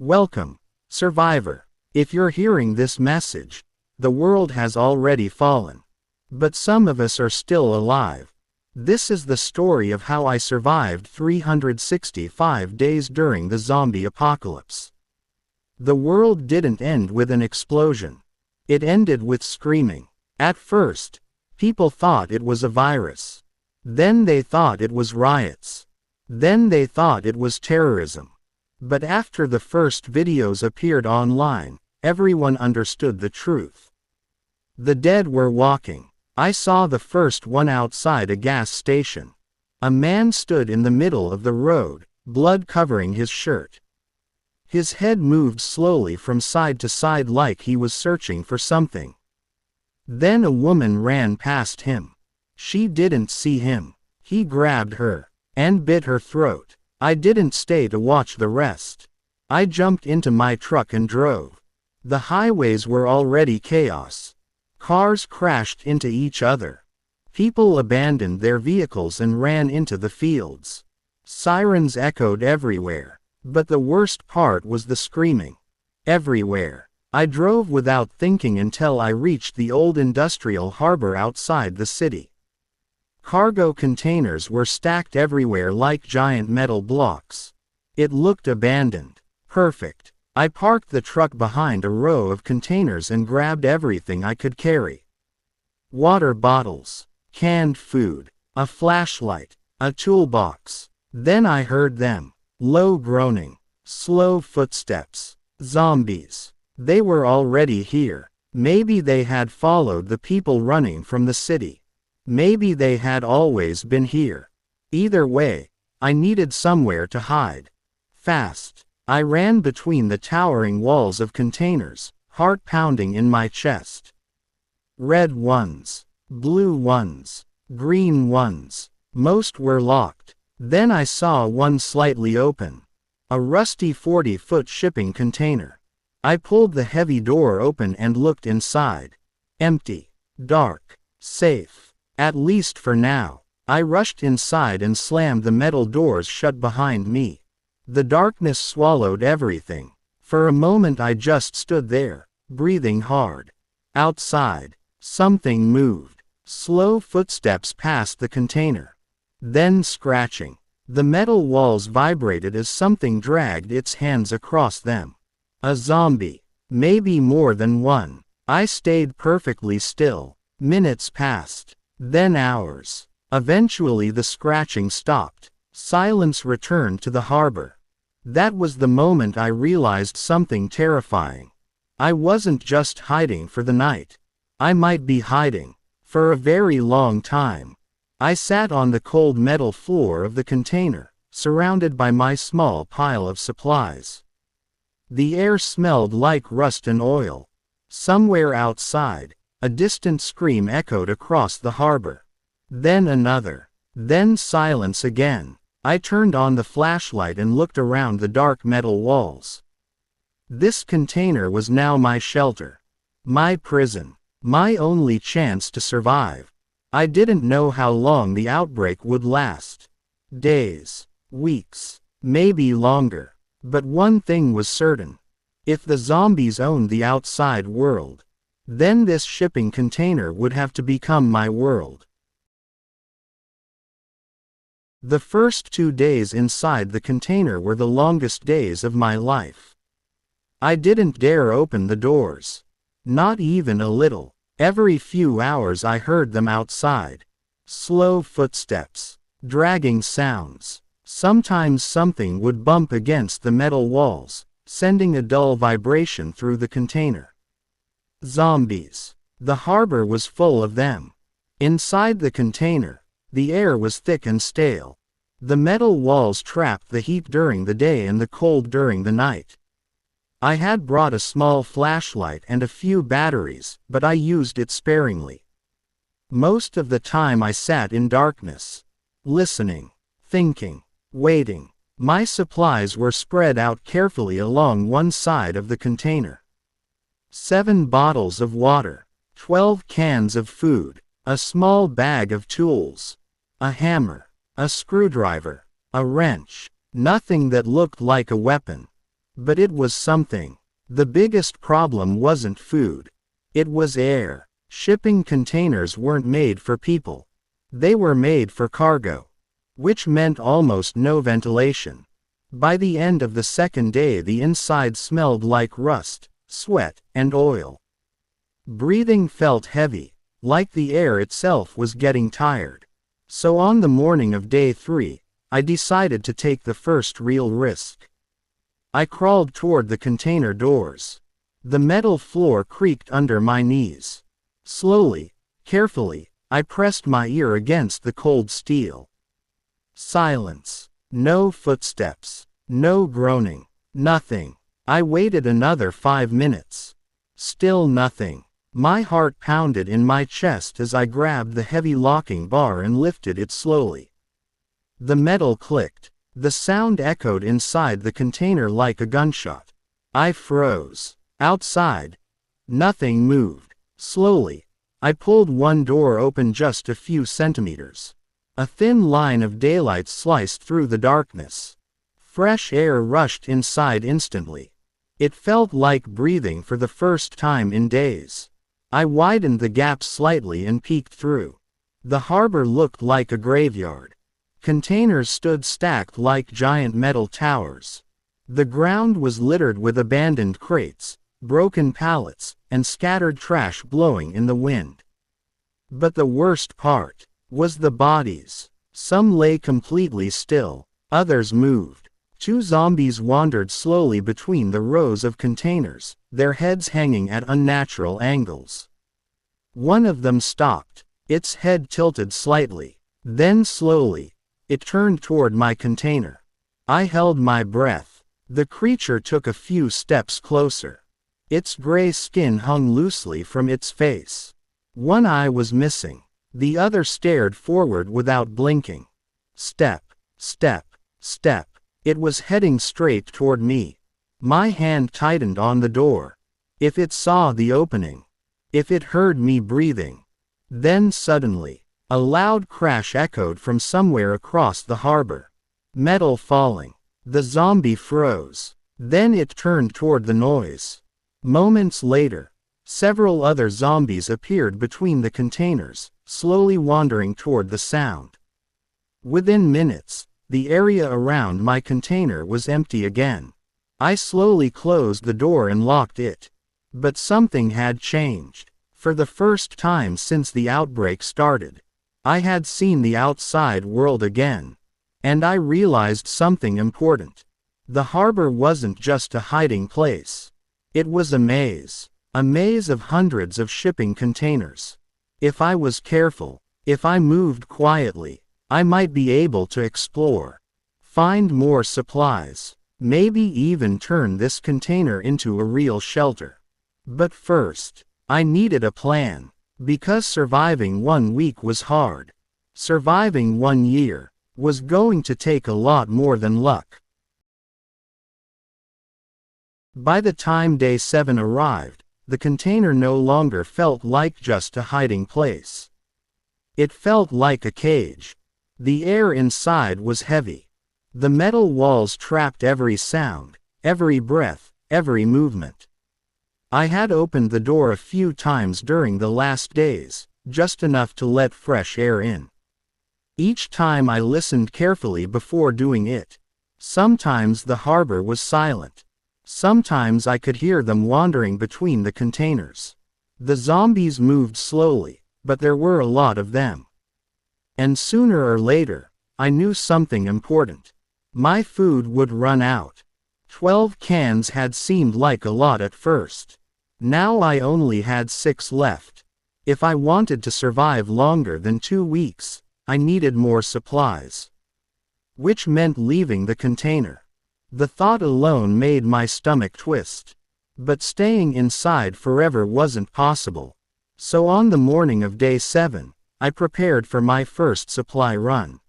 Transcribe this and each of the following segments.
Welcome, survivor. If you're hearing this message, the world has already fallen. But some of us are still alive. This is the story of how I survived 365 days during the zombie apocalypse. The world didn't end with an explosion. It ended with screaming. At first, people thought it was a virus. Then they thought it was riots. Then they thought it was terrorism. But after the first videos appeared online, everyone understood the truth. The dead were walking. I saw the first one outside a gas station. A man stood in the middle of the road, blood covering his shirt. His head moved slowly from side to side like he was searching for something. Then a woman ran past him. She didn't see him. He grabbed her and bit her throat. I didn't stay to watch the rest. I jumped into my truck and drove. The highways were already chaos. Cars crashed into each other. People abandoned their vehicles and ran into the fields. Sirens echoed everywhere. But the worst part was the screaming. Everywhere. I drove without thinking until I reached the old industrial harbor outside the city. Cargo containers were stacked everywhere like giant metal blocks. It looked abandoned. Perfect. I parked the truck behind a row of containers and grabbed everything I could carry. Water bottles, canned food, a flashlight, a toolbox. Then I heard them. Low groaning, slow footsteps. Zombies. They were already here. Maybe they had followed the people running from the city. Maybe they had always been here. Either way, I needed somewhere to hide. Fast. I ran between the towering walls of containers, heart pounding in my chest. Red ones, blue ones, green ones. Most were locked. Then I saw one slightly open. A rusty 40-foot shipping container. I pulled the heavy door open and looked inside. Empty. Dark. Safe. At least for now. I rushed inside and slammed the metal doors shut behind me. The darkness swallowed everything. For a moment I just stood there, breathing hard. Outside, something moved. Slow footsteps past the container. Then scratching. The metal walls vibrated as something dragged its hands across them. A zombie. Maybe more than one. I stayed perfectly still. Minutes passed. Then hours. Eventually the scratching stopped. Silence returned to the harbor. That was the moment I realized something terrifying. I wasn't just hiding for the night. I might be hiding for a very long time. I sat on the cold metal floor of the container, surrounded by my small pile of supplies. The air smelled like rust and oil. Somewhere outside, a distant scream echoed across the harbor. Then another. Then silence again. I turned on the flashlight and looked around the dark metal walls. This container was now my shelter. My prison. My only chance to survive. I didn't know how long the outbreak would last. Days. Weeks. Maybe longer. But one thing was certain. If the zombies owned the outside world, then this shipping container would have to become my world. The first 2 days inside the container were the longest days of my life. I didn't dare open the doors. Not even a little. Every few hours I heard them outside. Slow footsteps. Dragging sounds. Sometimes something would bump against the metal walls, sending a dull vibration through the container. Zombies. The harbor was full of them. Inside the container, the air was thick and stale. The metal walls trapped the heat during the day and the cold during the night. I had brought a small flashlight and a few batteries, but I used it sparingly. Most of the time I sat in darkness, listening, thinking, waiting. My supplies were spread out carefully along one side of the container. 7 bottles of water, 12 cans of food, a small bag of tools, a hammer, a screwdriver, a wrench, nothing that looked like a weapon. But it was something. The biggest problem wasn't food. It was air. Shipping containers weren't made for people. They were made for cargo. Which meant almost no ventilation. By the end of the second day, the inside smelled like rust, sweat, and oil. Breathing felt heavy, like the air itself was getting tired. So on the morning of day 3, I decided to take the first real risk. I crawled toward the container doors. The metal floor creaked under my knees. Slowly, carefully, I pressed my ear against the cold steel. Silence. No footsteps. No groaning. Nothing. I waited another 5 minutes. Still nothing. My heart pounded in my chest as I grabbed the heavy locking bar and lifted it slowly. The metal clicked. The sound echoed inside the container like a gunshot. I froze. Outside, nothing moved. Slowly, I pulled one door open just a few centimeters. A thin line of daylight sliced through the darkness. Fresh air rushed inside instantly. It felt like breathing for the first time in days. I widened the gap slightly and peeked through. The harbor looked like a graveyard. Containers stood stacked like giant metal towers. The ground was littered with abandoned crates, broken pallets, and scattered trash blowing in the wind. But the worst part was the bodies. Some lay completely still, others moved. 2 zombies wandered slowly between the rows of containers, their heads hanging at unnatural angles. One of them stopped, its head tilted slightly. Then slowly, it turned toward my container. I held my breath. The creature took a few steps closer. Its gray skin hung loosely from its face. One eye was missing. The other stared forward without blinking. Step, step, step. It was heading straight toward me. My hand tightened on the door. If it saw the opening. If it heard me breathing. Then suddenly, a loud crash echoed from somewhere across the harbor. Metal falling. The zombie froze. Then it turned toward the noise. Moments later, several other zombies appeared between the containers, slowly wandering toward the sound. Within minutes, the area around my container was empty again. I slowly closed the door and locked it. But something had changed. For the first time since the outbreak started, I had seen the outside world again. And I realized something important. The harbor wasn't just a hiding place. It was a maze of hundreds of shipping containers. If I was careful, if I moved quietly, I might be able to explore, find more supplies, maybe even turn this container into a real shelter. But first, I needed a plan, because surviving 1 week was hard. Surviving 1 year was going to take a lot more than luck. By the time day 7 arrived, the container no longer felt like just a hiding place. It felt like a cage. The air inside was heavy. The metal walls trapped every sound, every breath, every movement. I had opened the door a few times during the last days, just enough to let fresh air in. Each time I listened carefully before doing it. Sometimes the harbor was silent. Sometimes I could hear them wandering between the containers. The zombies moved slowly, but there were a lot of them. And sooner or later, I knew something important. My food would run out. 12 cans had seemed like a lot at first. Now I only had 6 left. If I wanted to survive longer than 2 weeks, I needed more supplies. Which meant leaving the container. The thought alone made my stomach twist. But staying inside forever wasn't possible. So on the morning of day 7, I prepared for my first supply run.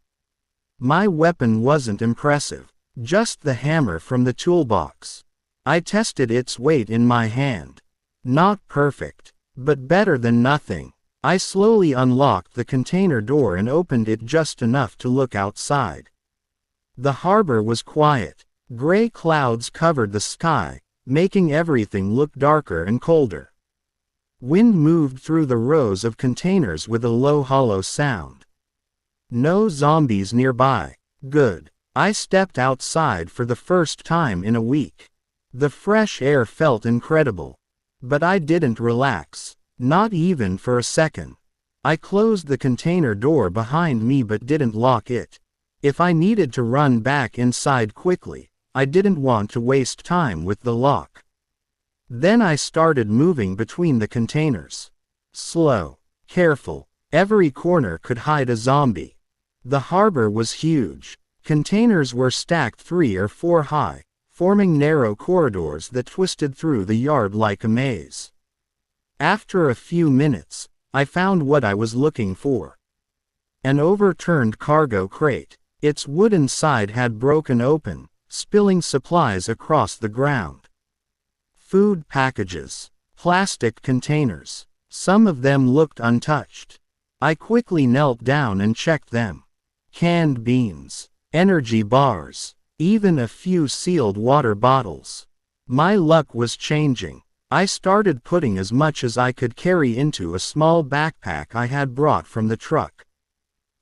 My weapon wasn't impressive, just the hammer from the toolbox. I tested its weight in my hand. Not perfect, but better than nothing. I slowly unlocked the container door and opened it just enough to look outside. The harbor was quiet. Gray clouds covered the sky, making everything look darker and colder. Wind moved through the rows of containers with a low hollow sound. No zombies nearby. Good. I stepped outside for the first time in a week. The fresh air felt incredible. But I didn't relax. Not even for a second. I closed the container door behind me but didn't lock it. If I needed to run back inside quickly, I didn't want to waste time with the lock. Then I started moving between the containers. Slow, careful, every corner could hide a zombie. The harbor was huge. Containers were stacked 3 or 4 high, forming narrow corridors that twisted through the yard like a maze. After a few minutes, I found what I was looking for. An overturned cargo crate. Its wooden side had broken open, spilling supplies across the ground. Food packages. Plastic containers. Some of them looked untouched. I quickly knelt down and checked them. Canned beans. Energy bars. Even a few sealed water bottles. My luck was changing. I started putting as much as I could carry into a small backpack I had brought from the truck.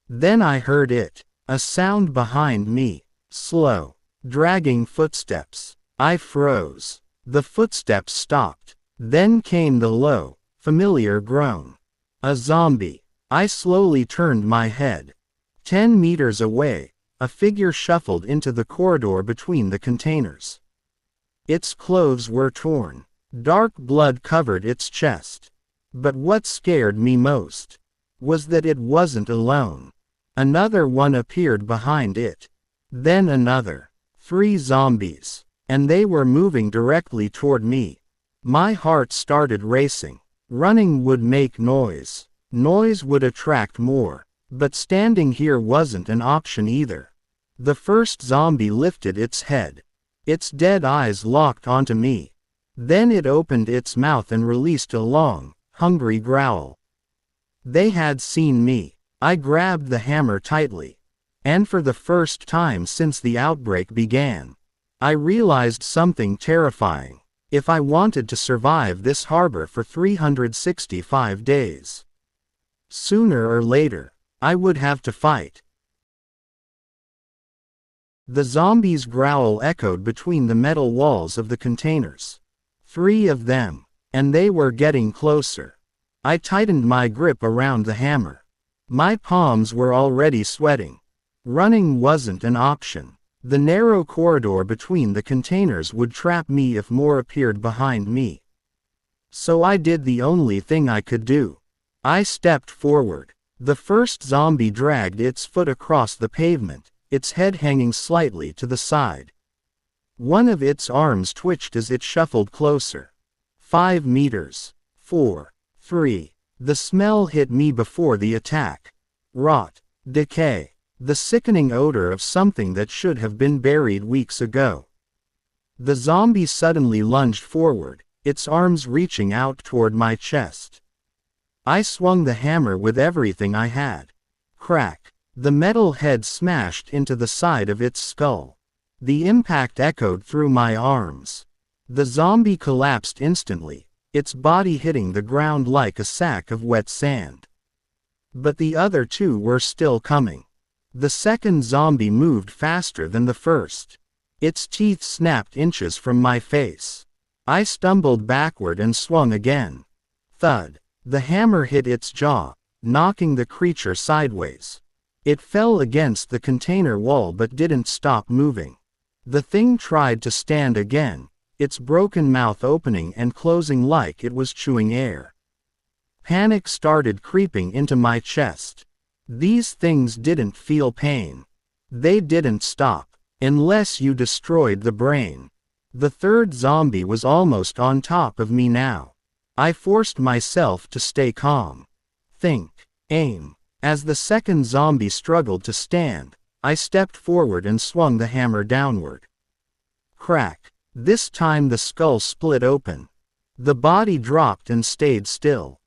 Then I heard it. A sound behind me. Slow, dragging footsteps. I froze. The footsteps stopped. Then came the low, familiar groan. A zombie. I slowly turned my head. 10 meters away, a figure shuffled into the corridor between the containers. Its clothes were torn. Dark blood covered its chest. But what scared me most was that it wasn't alone. Another one appeared behind it. Then another. 3 zombies. And they were moving directly toward me. My heart started racing. Running would make noise. Noise would attract more. But standing here wasn't an option either. The first zombie lifted its head. Its dead eyes locked onto me. Then it opened its mouth and released a long, hungry growl. They had seen me. I grabbed the hammer tightly. And for the first time since the outbreak began, I realized something terrifying. If I wanted to survive this harbor for 365 days, sooner or later, I would have to fight. The zombies' growl echoed between the metal walls of the containers. 3 of them, and they were getting closer. I tightened my grip around the hammer. My palms were already sweating. Running wasn't an option. The narrow corridor between the containers would trap me if more appeared behind me. So I did the only thing I could do. I stepped forward. The first zombie dragged its foot across the pavement, its head hanging slightly to the side. One of its arms twitched as it shuffled closer. 5 meters. 4. 3. The smell hit me before the attack. Rot. Decay. The sickening odor of something that should have been buried weeks ago. The zombie suddenly lunged forward, its arms reaching out toward my chest. I swung the hammer with everything I had. Crack. The metal head smashed into the side of its skull. The impact echoed through my arms. The zombie collapsed instantly, its body hitting the ground like a sack of wet sand. But the other 2 were still coming. The second zombie moved faster than the first. Its teeth snapped inches from my face. I stumbled backward and swung again. Thud. The hammer hit its jaw, knocking the creature sideways. It fell against the container wall but didn't stop moving. The thing tried to stand again, its broken mouth opening and closing like it was chewing air. Panic started creeping into my chest. These things didn't feel pain. They didn't stop, unless you destroyed the brain. The third zombie was almost on top of me now. I forced myself to stay calm. Think. Aim. As the second zombie struggled to stand, I stepped forward and swung the hammer downward. Crack. This time the skull split open. The body dropped and stayed still.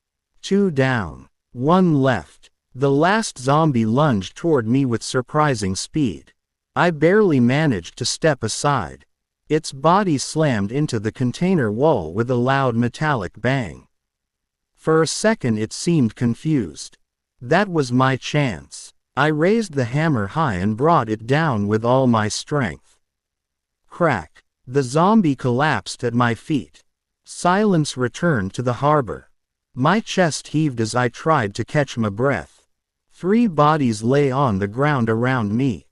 2 down. 1 left. The last zombie lunged toward me with surprising speed. I barely managed to step aside. Its body slammed into the container wall with a loud metallic bang. For a second it seemed confused. That was my chance. I raised the hammer high and brought it down with all my strength. Crack. The zombie collapsed at my feet. Silence returned to the harbor. My chest heaved as I tried to catch my breath. 3 bodies lay on the ground around me.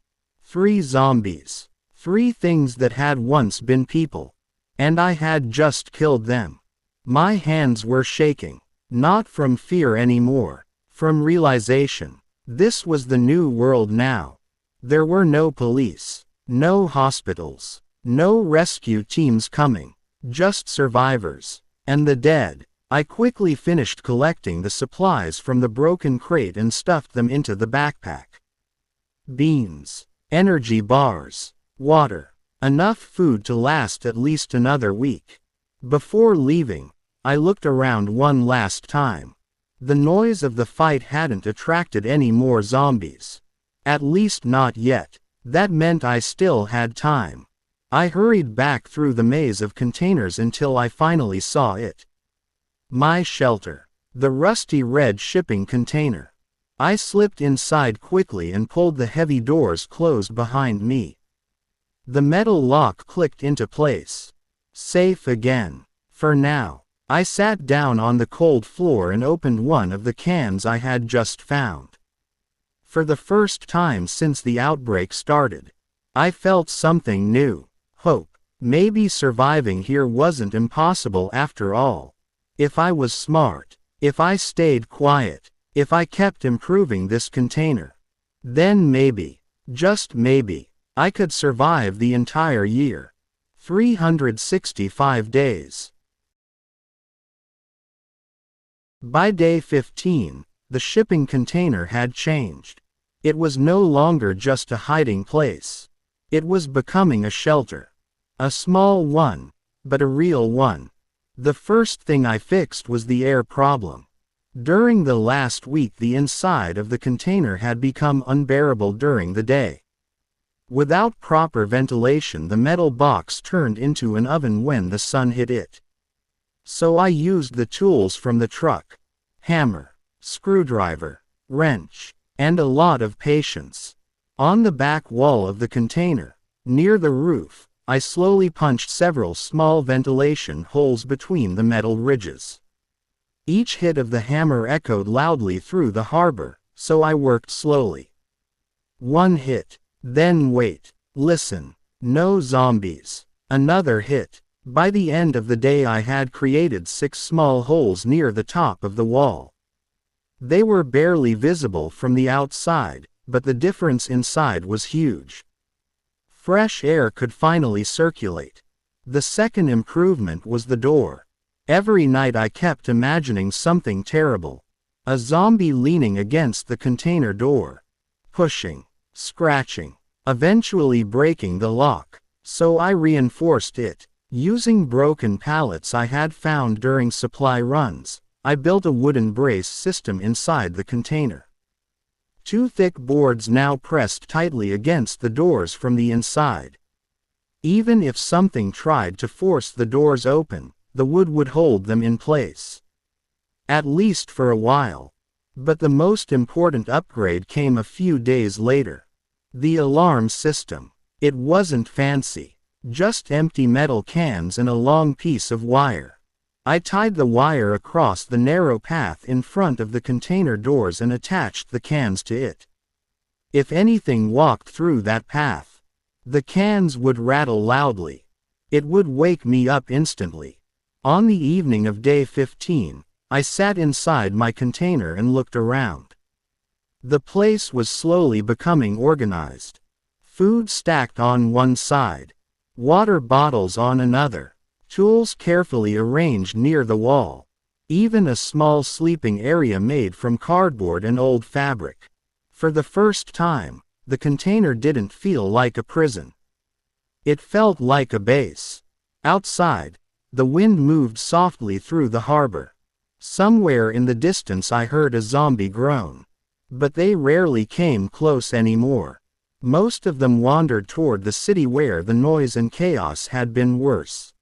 3 zombies. 3 things that had once been people. And I had just killed them. My hands were shaking. Not from fear anymore. From realization. This was the new world now. There were no police. No hospitals. No rescue teams coming. Just survivors. And the dead. I quickly finished collecting the supplies from the broken crate and stuffed them into the backpack. Beans. Energy bars. Water. Enough food to last at least another week. Before leaving, I looked around one last time. The noise of the fight hadn't attracted any more zombies. At least not yet. That meant I still had time. I hurried back through the maze of containers until I finally saw it. My shelter. The rusty red shipping container. I slipped inside quickly and pulled the heavy doors closed behind me. The metal lock clicked into place. Safe again. For now. I sat down on the cold floor and opened one of the cans I had just found. For the first time since the outbreak started, I felt something new. Hope. Maybe surviving here wasn't impossible after all. If I was smart. If I stayed quiet. If I kept improving this container. Then maybe, just maybe, I could survive the entire year. 365 days. By day 15, the shipping container had changed. It was no longer just a hiding place. It was becoming a shelter. A small one, but a real one. The first thing I fixed was the air problem. During the last week the inside of the container had become unbearable during the day. Without proper ventilation the metal box turned into an oven when the sun hit it. So I used the tools from the truck. Hammer, screwdriver, wrench, and a lot of patience. On the back wall of the container, near the roof, I slowly punched several small ventilation holes between the metal ridges. Each hit of the hammer echoed loudly through the harbor, so I worked slowly. 1 hit. Then wait. Listen. No zombies. Another hit. By the end of the day I had created 6 small holes near the top of the wall. They were barely visible from the outside, but the difference inside was huge. Fresh air could finally circulate. The second improvement was the door. Every night I kept imagining something terrible. A zombie leaning against the container door. Pushing. Scratching. Eventually breaking the lock. So I reinforced it. Using broken pallets I had found during supply runs, I built a wooden brace system inside the container. 2 thick boards now pressed tightly against the doors from the inside. Even if something tried to force the doors open, the wood would hold them in place. At least for a while. But the most important upgrade came a few days later. The alarm system. It wasn't fancy. Just empty metal cans and a long piece of wire. I tied the wire across the narrow path in front of the container doors and attached the cans to it. If anything walked through that path, the cans would rattle loudly. It would wake me up instantly. On the evening of day 15, I sat inside my container and looked around. The place was slowly becoming organized. Food stacked on one side. Water bottles on another. Tools carefully arranged near the wall. Even a small sleeping area made from cardboard and old fabric. For the first time, the container didn't feel like a prison. It felt like a base. Outside, the wind moved softly through the harbor. Somewhere in the distance I heard a zombie groan. But they rarely came close anymore. Most of them wandered toward the city where the noise and chaos had been worse.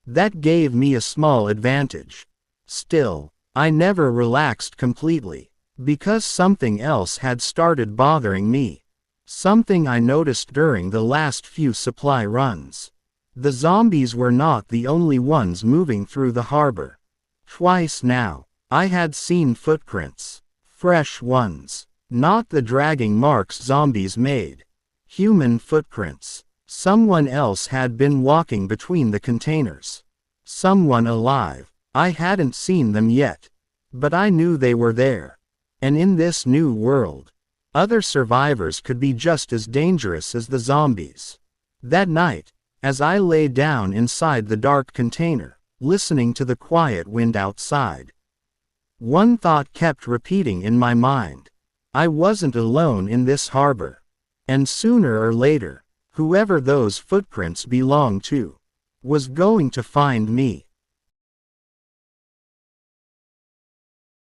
That gave me a small advantage. Still, I never relaxed completely, because something else had started bothering me. Something I noticed during the last few supply runs. The zombies were not the only ones moving through the harbor. Twice now, I had seen footprints. Fresh ones. Not the dragging marks zombies made. Human footprints. Someone else had been walking between the containers. Someone alive. I hadn't seen them yet, but I knew they were there. And in this new world, other survivors could be just as dangerous as the zombies. That night, as I lay down inside the dark container, listening to the quiet wind outside, one thought kept repeating in my mind. I wasn't alone in this harbor. And sooner or later, whoever those footprints belonged to, was going to find me.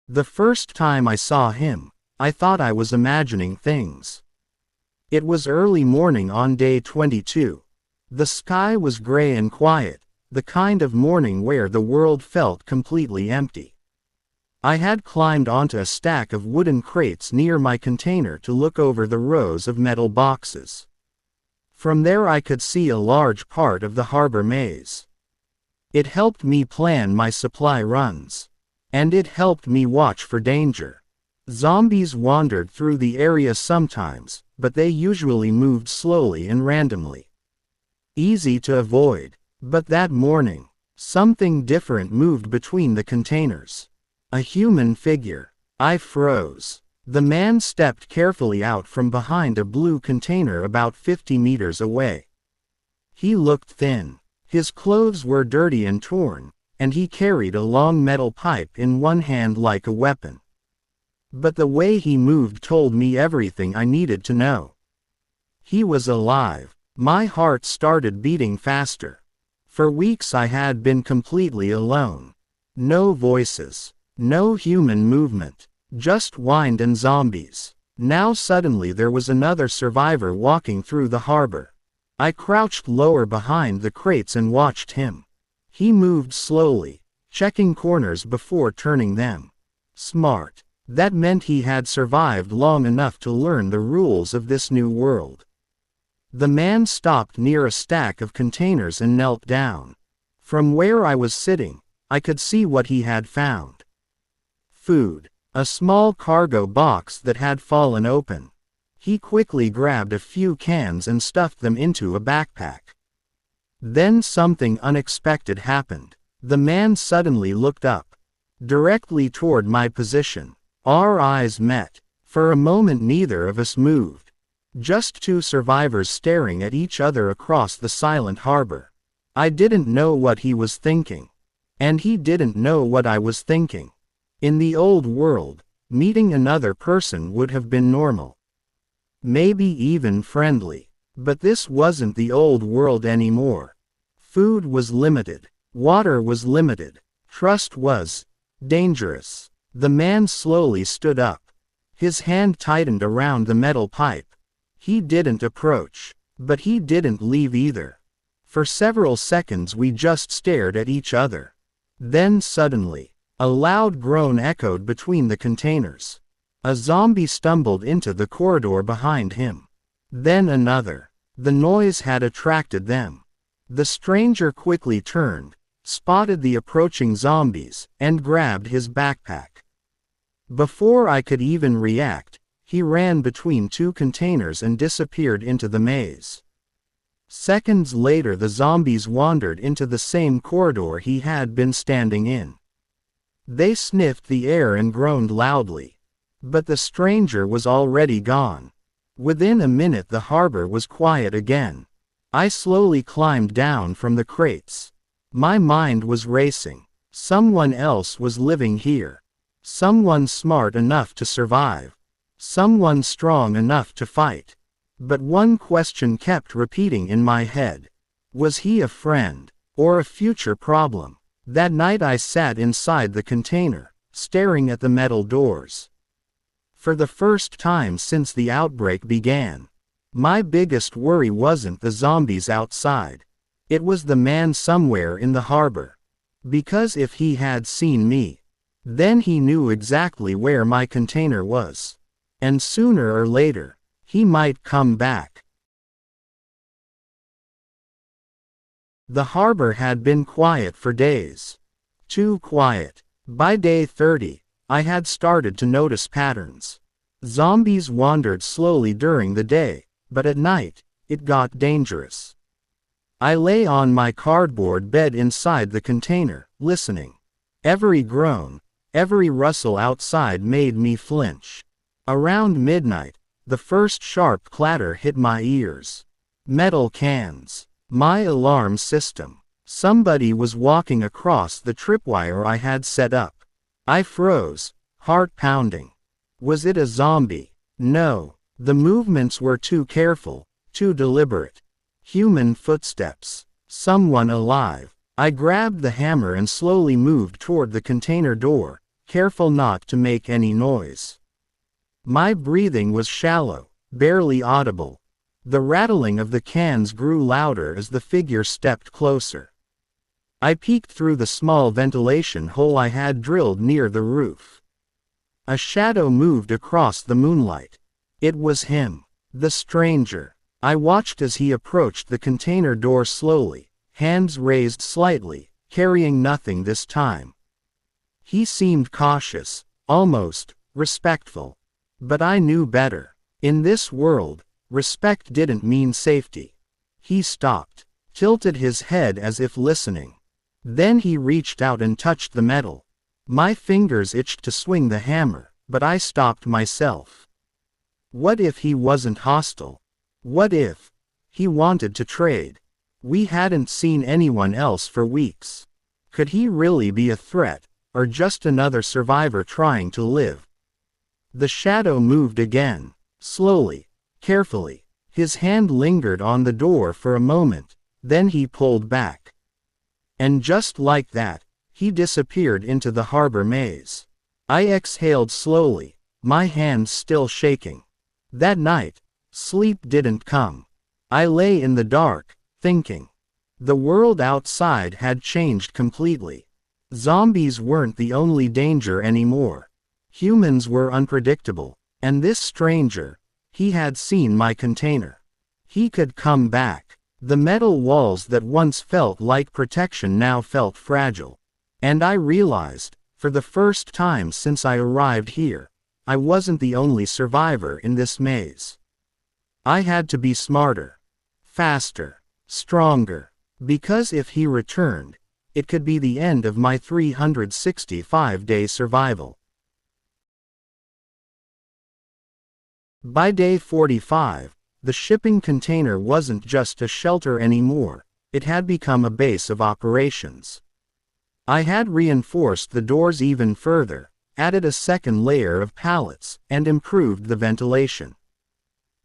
The first time I saw him, I thought I was imagining things. It was early morning on day 22. The sky was gray and quiet, the kind of morning where the world felt completely empty. I had climbed onto a stack of wooden crates near my container to look over the rows of metal boxes. From there I could see a large part of the harbor maze. It helped me plan my supply runs. And it helped me watch for danger. Zombies wandered through the area sometimes, but they usually moved slowly and randomly. Easy to avoid. But that morning, something different moved between the containers. A human figure. I froze. The man stepped carefully out from behind a blue container about 50 meters away. He looked thin. His clothes were dirty and torn, and he carried a long metal pipe in one hand like a weapon. But the way he moved told me everything I needed to know. He was alive. My heart started beating faster. For weeks I had been completely alone. No voices. No human movement. Just wind and zombies. Now suddenly there was another survivor walking through the harbor. I crouched lower behind the crates and watched him. He moved slowly, checking corners before turning them. Smart. That meant he had survived long enough to learn the rules of this new world. The man stopped near a stack of containers and knelt down. From where I was sitting, I could see what he had found. Food. A small cargo box that had fallen open. He quickly grabbed a few cans and stuffed them into a backpack. Then something unexpected happened. The man suddenly looked up, directly toward my position. Our eyes met. For a moment neither of us moved. Just two survivors staring at each other across the silent harbor. I didn't know what he was thinking. And he didn't know what I was thinking. In the old world, meeting another person would have been normal. Maybe even friendly. But this wasn't the old world anymore. Food was limited. Water was limited. Trust was dangerous. The man slowly stood up. His hand tightened around the metal pipe. He didn't approach. But he didn't leave either. For several seconds we just stared at each other. Then suddenly, a loud groan echoed between the containers. A zombie stumbled into the corridor behind him. Then another. The noise had attracted them. The stranger quickly turned, spotted the approaching zombies, and grabbed his backpack. Before I could even react, he ran between two containers and disappeared into the maze. Seconds later the zombies wandered into the same corridor he had been standing in. They sniffed the air and groaned loudly. But the stranger was already gone. Within a minute the harbor was quiet again. I slowly climbed down from the crates. My mind was racing. Someone else was living here. Someone smart enough to survive. Someone strong enough to fight. But one question kept repeating in my head. Was he a friend, or a future problem? That night I sat inside the container, staring at the metal doors. For the first time since the outbreak began, My biggest worry wasn't the zombies outside. It was the man somewhere in the harbor. Because if he had seen me, then he knew exactly where my container was. And sooner or later, he might come back. The harbor had been quiet for days. Too quiet. By day 30, I had started to notice patterns. Zombies wandered slowly during the day, but at night, it got dangerous. I lay on my cardboard bed inside the container, listening. Every groan, every rustle outside made me flinch. Around midnight, the first sharp clatter hit my ears. Metal cans. My alarm system. Somebody was walking across the tripwire I had set up. I froze, heart pounding. Was it a zombie? No. The movements were too careful, too deliberate. Human footsteps. Someone alive. I grabbed the hammer and slowly moved toward the container door, careful not to make any noise. My breathing was shallow, barely audible. The rattling of the cans grew louder as the figure stepped closer. I peeked through the small ventilation hole I had drilled near the roof. A shadow moved across the moonlight. It was him, the stranger. I watched as he approached the container door slowly, hands raised slightly, carrying nothing this time. He seemed cautious, almost respectful. But I knew better. In this world, respect didn't mean safety. He stopped, tilted his head as if listening. Then he reached out and touched the metal. My fingers itched to swing the hammer, but I stopped myself. What if he wasn't hostile? What if he wanted to trade? We hadn't seen anyone else for weeks. Could he really be a threat, or just another survivor trying to live? The shadow moved again, slowly, carefully. His hand lingered on the door for a moment, then he pulled back. And just like that, he disappeared into the harbor maze. I exhaled slowly, my hands still shaking. That night, sleep didn't come. I lay in the dark, thinking. The world outside had changed completely. Zombies weren't the only danger anymore. Humans were unpredictable, and this stranger, he had seen my container. He could come back. The metal walls that once felt like protection now felt fragile. And I realized, for the first time since I arrived here, I wasn't the only survivor in this maze. I had to be smarter, faster, stronger, because if he returned, it could be the end of my 365-day survival. By day 45, the shipping container wasn't just a shelter anymore, it had become a base of operations. I had reinforced the doors even further, added a second layer of pallets, and improved the ventilation.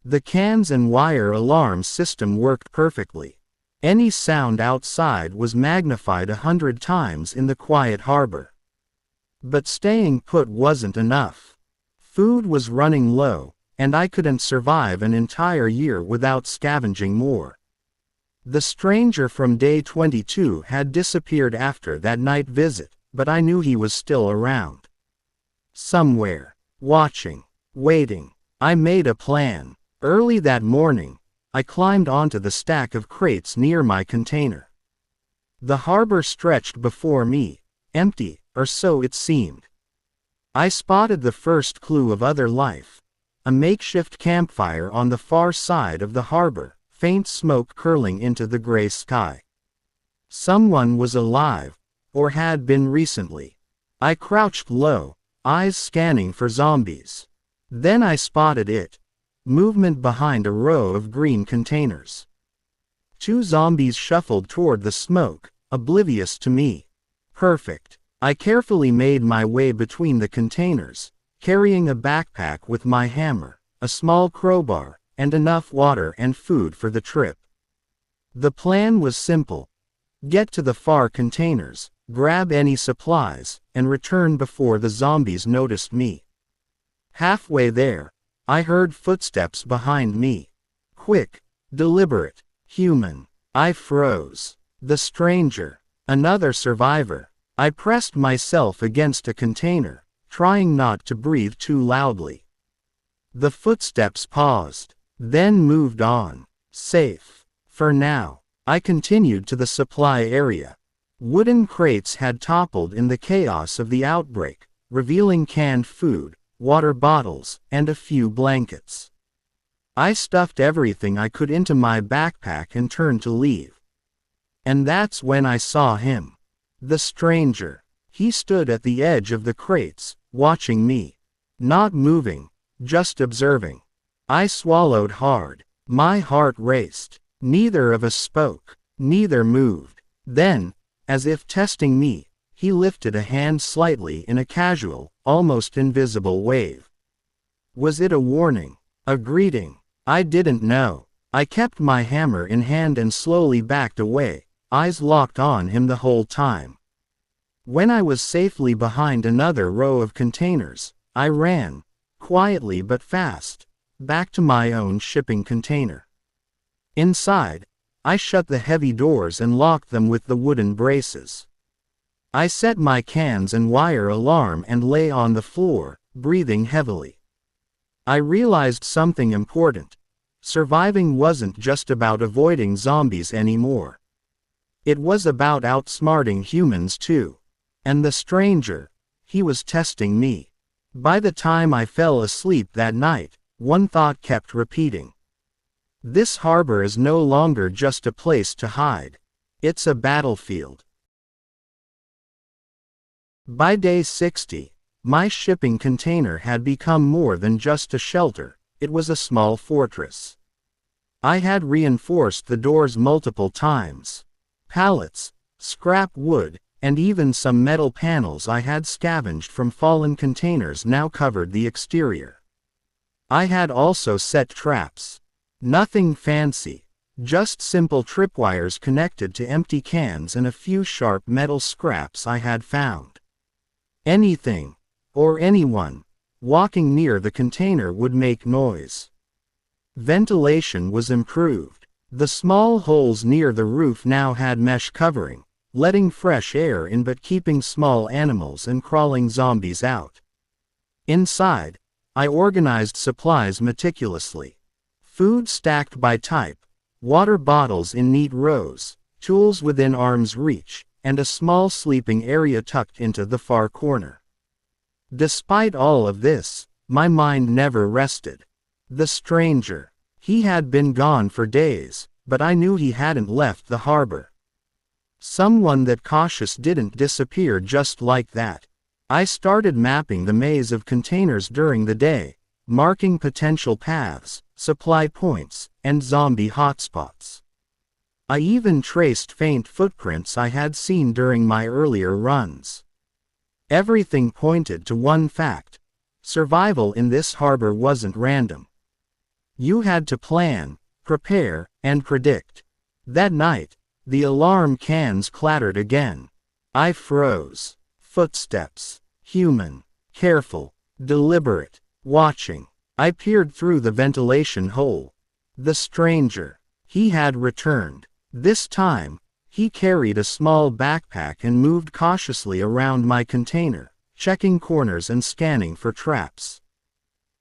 The cans and wire alarm system worked perfectly. Any sound outside was magnified 100 times in the quiet harbor. But staying put wasn't enough. Food was running low, and I couldn't survive an entire year without scavenging more. The stranger from day 22 had disappeared after that night visit, but I knew he was still around. Somewhere. Watching. Waiting. I made a plan. Early that morning, I climbed onto the stack of crates near my container. The harbor stretched before me, empty, or so it seemed. I spotted the first clue of other life. A makeshift campfire on the far side of the harbor, faint smoke curling into the gray sky. Someone was alive, or had been recently. I crouched low, eyes scanning for zombies. Then I spotted it. Movement behind a row of green containers. 2 zombies shuffled toward the smoke, oblivious to me. Perfect. I carefully made my way between the containers, carrying a backpack with my hammer, a small crowbar, and enough water and food for the trip. The plan was simple. Get to the far containers, grab any supplies, and return before the zombies noticed me. Halfway there, I heard footsteps behind me. Quick, deliberate, human. I froze. The stranger. Another survivor. I pressed myself against a container, trying not to breathe too loudly. The footsteps paused, then moved on. Safe. For now. I continued to the supply area. Wooden crates had toppled in the chaos of the outbreak, revealing canned food, water bottles, and a few blankets. I stuffed everything I could into my backpack and turned to leave. And that's when I saw him. The stranger. He stood at the edge of the crates, watching me. Not moving, just observing. I swallowed hard. My heart raced. Neither of us spoke. Neither moved. Then, as if testing me, he lifted a hand slightly in a casual, almost invisible wave. Was it a warning? A greeting? I didn't know. I kept my hammer in hand and slowly backed away, eyes locked on him the whole time. When I was safely behind another row of containers, I ran, quietly but fast, back to my own shipping container. Inside, I shut the heavy doors and locked them with the wooden braces. I set my cans and wire alarm and lay on the floor, breathing heavily. I realized something important. Surviving wasn't just about avoiding zombies anymore. It was about outsmarting humans too. And the stranger, he was testing me. By the time I fell asleep that night, one thought kept repeating. This harbor is no longer just a place to hide. It's a battlefield. By day 60, my shipping container had become more than just a shelter, it was a small fortress. I had reinforced the doors multiple times. Pallets, scrap wood, and even some metal panels I had scavenged from fallen containers now covered the exterior. I had also set traps. Nothing fancy, just simple tripwires connected to empty cans and a few sharp metal scraps I had found. Anything, or anyone, walking near the container would make noise. Ventilation was improved. The small holes near the roof now had mesh covering, letting fresh air in but keeping small animals and crawling zombies out. Inside, I organized supplies meticulously. Food stacked by type, water bottles in neat rows, tools within arm's reach, and a small sleeping area tucked into the far corner. Despite all of this, my mind never rested. The stranger. He had been gone for days, but I knew he hadn't left the harbor. Someone that cautious didn't disappear just like that. I started mapping the maze of containers during the day, marking potential paths, supply points, and zombie hotspots. I even traced faint footprints I had seen during my earlier runs. Everything pointed to one fact: survival in this harbor wasn't random. You had to plan, prepare, and predict. That night, the alarm cans clattered again. I froze. Footsteps. Human. Careful. Deliberate. Watching. I peered through the ventilation hole. The stranger. He had returned. This time, he carried a small backpack and moved cautiously around my container, checking corners and scanning for traps.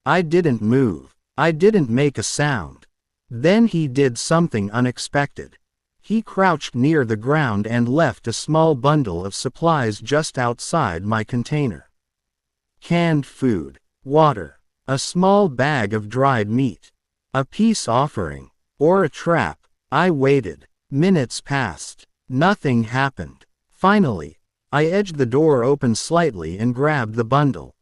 I didn't move. I didn't make a sound. Then he did something unexpected. He crouched near the ground and left a small bundle of supplies just outside my container. Canned food, water, a small bag of dried meat, a peace offering, or a trap. I waited. Minutes passed. Nothing happened. Finally, I edged the door open slightly and grabbed the bundle.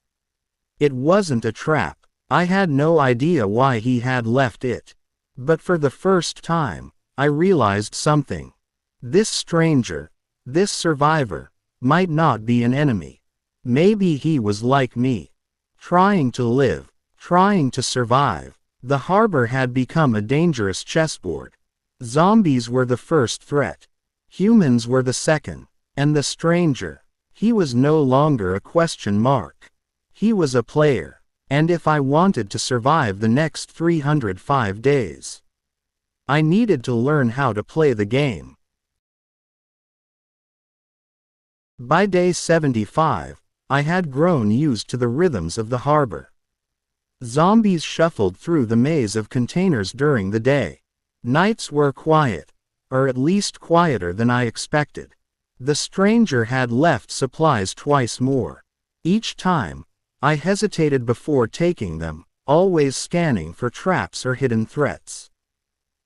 It wasn't a trap. I had no idea why he had left it. But for the first time, I realized something. This stranger, this survivor, might not be an enemy. Maybe he was like me. Trying to live, trying to survive. The harbor had become a dangerous chessboard. Zombies were the first threat. Humans were the second. And the stranger, he was no longer a question mark. He was a player. And if I wanted to survive the next 305 days, I needed to learn how to play the game. By day 75, I had grown used to the rhythms of the harbor. Zombies shuffled through the maze of containers during the day. Nights were quiet, or at least quieter than I expected. The stranger had left supplies twice more. Each time, I hesitated before taking them, always scanning for traps or hidden threats.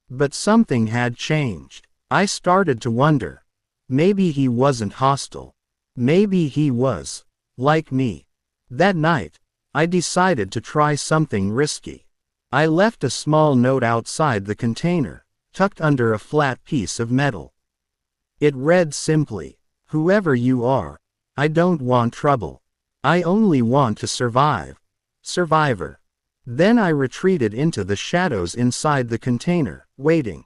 But something had changed. I started to wonder. Maybe he wasn't hostile. Maybe he was, like me. That night, I decided to try something risky. I left a small note outside the container, tucked under a flat piece of metal. It read simply, "Whoever you are, I don't want trouble. I only want to survive. Survivor." Then I retreated into the shadows inside the container, waiting.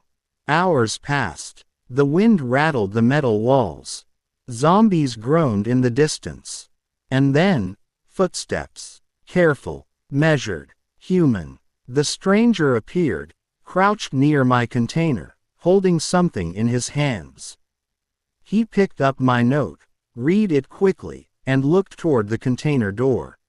Hours passed. The wind rattled the metal walls. Zombies groaned in the distance. And then, footsteps. Careful, measured, human. The stranger appeared, crouched near my container, holding something in his hands. He picked up my note, read it quickly, and looked toward the container door.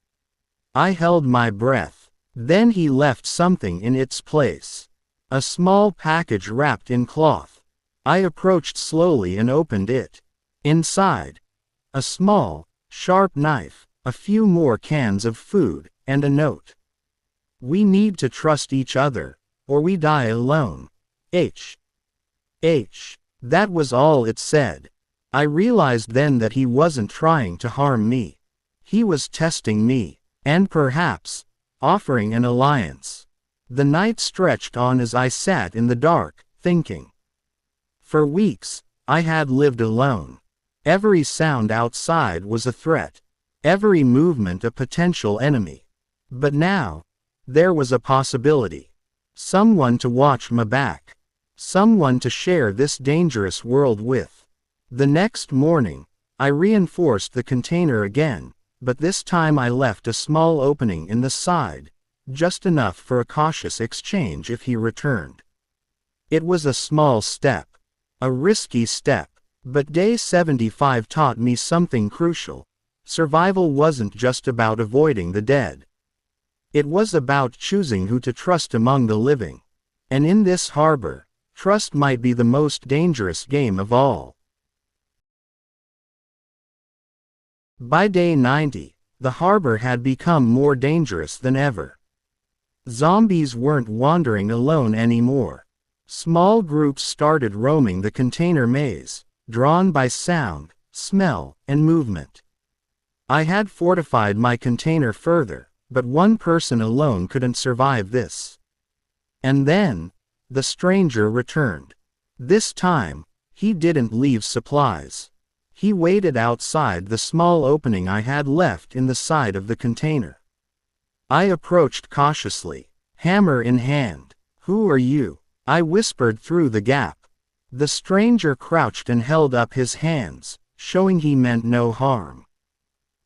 I held my breath. Then he left something in its place. A small package wrapped in cloth. I approached slowly and opened it. Inside, a small, sharp knife, a few more cans of food, and a note. "We need to trust each other, or we die alone. H. That was all it said. I realized then that he wasn't trying to harm me. He was testing me, and perhaps, offering an alliance. The night stretched on as I sat in the dark, thinking. For weeks, I had lived alone. Every sound outside was a threat. Every movement a potential enemy. But now, there was a possibility. Someone to watch my back. Someone to share this dangerous world with. The next morning, I reinforced the container again, but this time I left a small opening in the side, just enough for a cautious exchange if he returned. It was a small step. A risky step. But day 75 taught me something crucial. Survival wasn't just about avoiding the dead. It was about choosing who to trust among the living. And in this harbor, trust might be the most dangerous game of all. By day 90, the harbor had become more dangerous than ever. Zombies weren't wandering alone anymore. Small groups started roaming the container maze, drawn by sound, smell, and movement. I had fortified my container further, but one person alone couldn't survive this. And then, the stranger returned. This time, he didn't leave supplies. He waited outside the small opening I had left in the side of the container. I approached cautiously, hammer in hand. "Who are you?" I whispered through the gap. The stranger crouched and held up his hands, showing he meant no harm.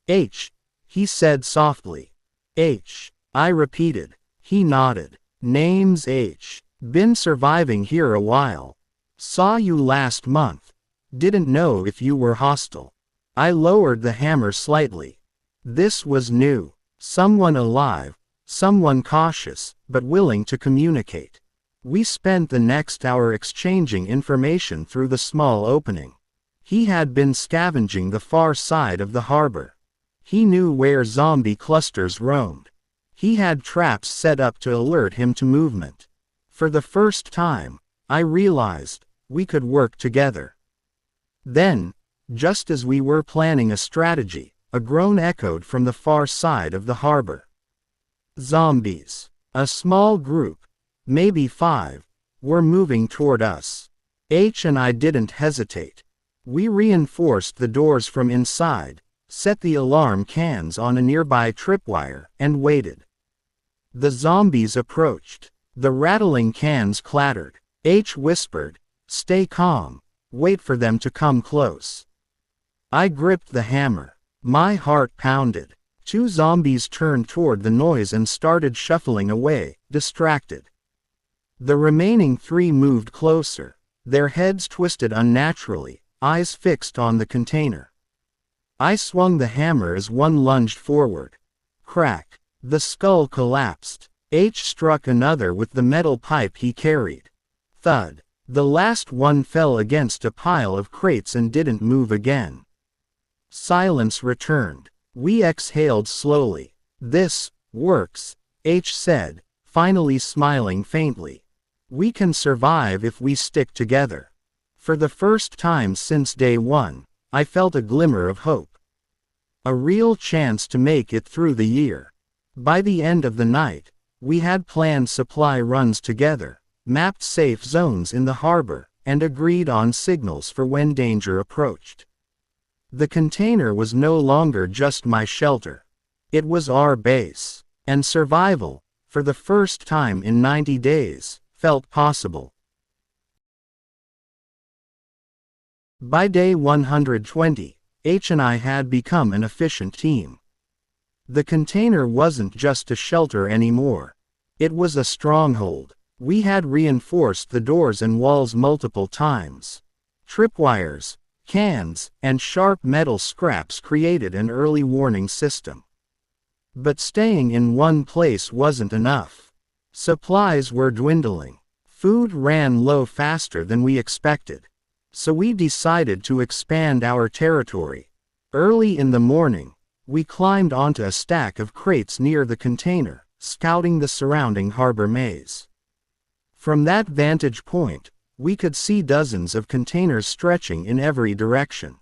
"H," he said softly. "H," I repeated. He nodded. "Name's H. Been surviving here a while. Saw you last month. Didn't know if you were hostile." I lowered the hammer slightly. This was new. Someone alive, someone cautious, but willing to communicate. We spent the next hour exchanging information through the small opening. He had been scavenging the far side of the harbor. He knew where zombie clusters roamed. He had traps set up to alert him to movement. For the first time, I realized we could work together. Then, just as we were planning a strategy, a groan echoed from the far side of the harbor. Zombies. A small group, maybe 5, were moving toward us. H and I didn't hesitate. We reinforced the doors from inside, set the alarm cans on a nearby tripwire, and waited. The zombies approached. The rattling cans clattered. H whispered, "Stay calm. Wait for them to come close." I gripped the hammer. My heart pounded. 2 zombies turned toward the noise and started shuffling away, distracted. The remaining 3 moved closer, their heads twisted unnaturally, eyes fixed on the container. I swung the hammer as one lunged forward. Crack! The skull collapsed. H struck another with the metal pipe he carried. Thud! The last one fell against a pile of crates and didn't move again. Silence returned. We exhaled slowly. "This works," H said, finally smiling faintly. "We can survive if we stick together." For the first time since day one, I felt a glimmer of hope. A real chance to make it through the year. By the end of the night, we had planned supply runs together, mapped safe zones in the harbor, and agreed on signals for when danger approached. The container was no longer just my shelter. It was our base. And survival, for the first time in 90 days, felt possible. By day 120, H and I had become an efficient team. The container wasn't just a shelter anymore. It was a stronghold. We had reinforced the doors and walls multiple times. Tripwires, cans, and sharp metal scraps created an early warning system. But staying in one place wasn't enough. Supplies were dwindling. Food ran low faster than we expected. So we decided to expand our territory. Early in the morning, we climbed onto a stack of crates near the container, scouting the surrounding harbor maze. From that vantage point, we could see dozens of containers stretching in every direction.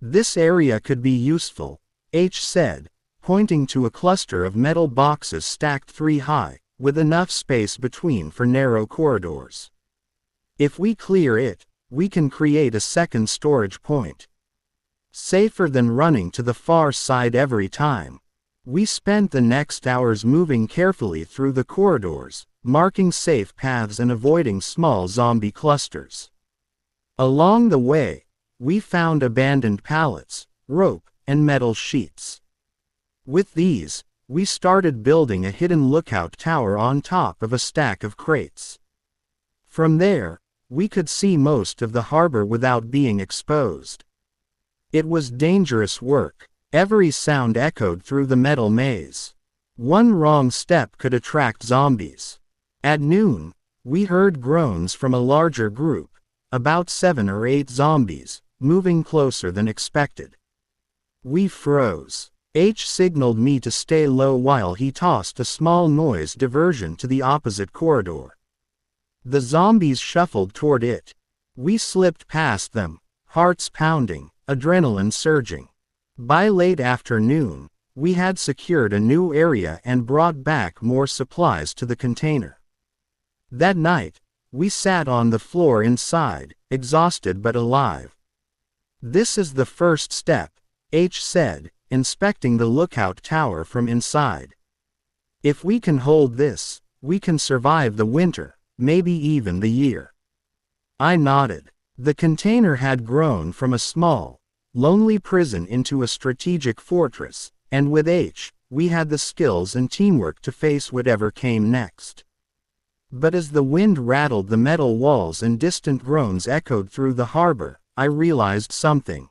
"This area could be useful," H said, pointing to a cluster of metal boxes stacked 3 high, with enough space between for narrow corridors. "If we clear it, we can create a second storage point. Safer than running to the far side every time." We spent the next hours moving carefully through the corridors, marking safe paths and avoiding small zombie clusters. Along the way, we found abandoned pallets, rope, and metal sheets. With these, we started building a hidden lookout tower on top of a stack of crates. From there, we could see most of the harbor without being exposed. It was dangerous work. Every sound echoed through the metal maze. One wrong step could attract zombies. At noon, we heard groans from a larger group, about 7 or 8 zombies, moving closer than expected. We froze. H signaled me to stay low while he tossed a small noise diversion to the opposite corridor. The zombies shuffled toward it. We slipped past them, hearts pounding, adrenaline surging. By late afternoon, we had secured a new area and brought back more supplies to the container. That night, we sat on the floor inside, exhausted but alive. "This is the first step," H said, inspecting the lookout tower from inside. "If we can hold this, we can survive the winter, maybe even the year." I nodded. The container had grown from a small, lonely prison into a strategic fortress, and with H, we had the skills and teamwork to face whatever came next. But as the wind rattled the metal walls and distant groans echoed through the harbor, I realized something.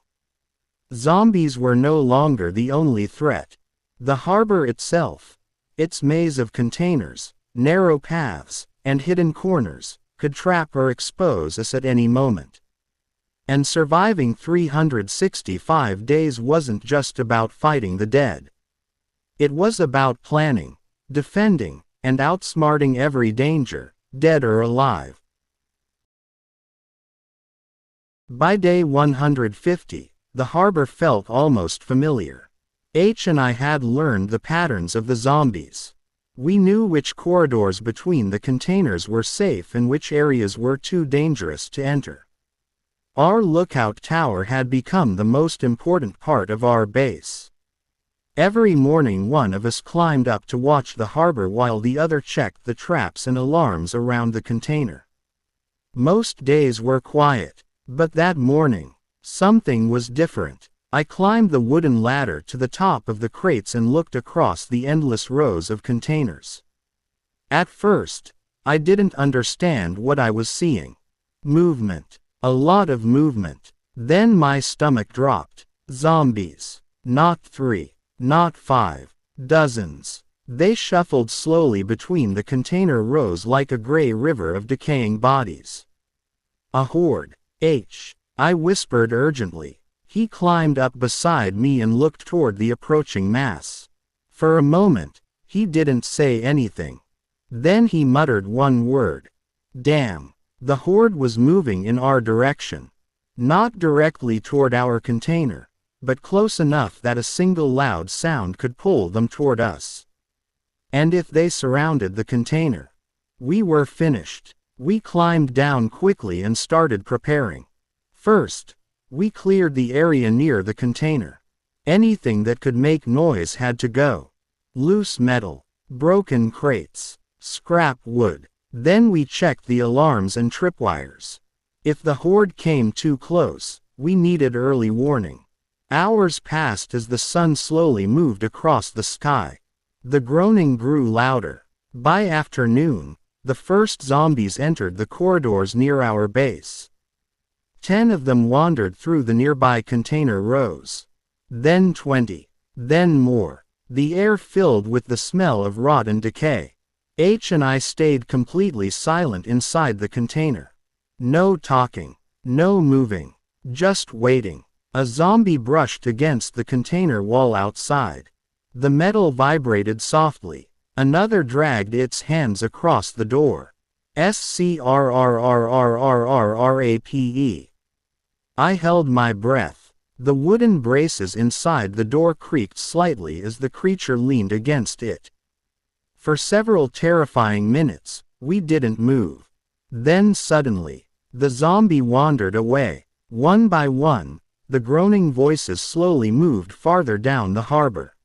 Zombies were no longer the only threat. The harbor itself, its maze of containers, narrow paths, and hidden corners, could trap or expose us at any moment. And surviving 365 days wasn't just about fighting the dead. It was about planning, defending, and outsmarting every danger, dead or alive. By day 150, the harbor felt almost familiar. H and I had learned the patterns of the zombies. We knew which corridors between the containers were safe and which areas were too dangerous to enter. Our lookout tower had become the most important part of our base. Every morning one of us climbed up to watch the harbor while the other checked the traps and alarms around the container. Most days were quiet, but that morning, something was different. I climbed the wooden ladder to the top of the crates and looked across the endless rows of containers. At first, I didn't understand what I was seeing. Movement. A lot of movement. Then my stomach dropped. Zombies. Not 3. Not 5. Dozens. They shuffled slowly between the container rows like a gray river of decaying bodies. A horde. I whispered urgently. He climbed up beside me and looked toward the approaching mass. For a moment, he didn't say anything. Then he muttered one word. Damn. The horde was moving in our direction. Not directly toward our container, but close enough that a single loud sound could pull them toward us. And if they surrounded the container, we were finished. We climbed down quickly and started preparing. First, we cleared the area near the container. Anything that could make noise had to go. Loose metal, broken crates, scrap wood. Then we checked the alarms and tripwires. If the horde came too close, we needed early warning. Hours passed as the sun slowly moved across the sky. The groaning grew louder. By afternoon, the first zombies entered the corridors near our base. 10 of them wandered through the nearby container rows. Then 20. Then more. The air filled with the smell of rot and decay. And I stayed completely silent inside the container. No talking. No moving. Just waiting. A zombie brushed against the container wall outside. The metal vibrated softly. Another dragged its hands across the door. SCRRRRRRRRAPE. I held my breath. The wooden braces inside the door creaked slightly as the creature leaned against it. For several terrifying minutes, we didn't move. Then suddenly, the zombie wandered away. One by one, the groaning voices slowly moved farther down the harbor.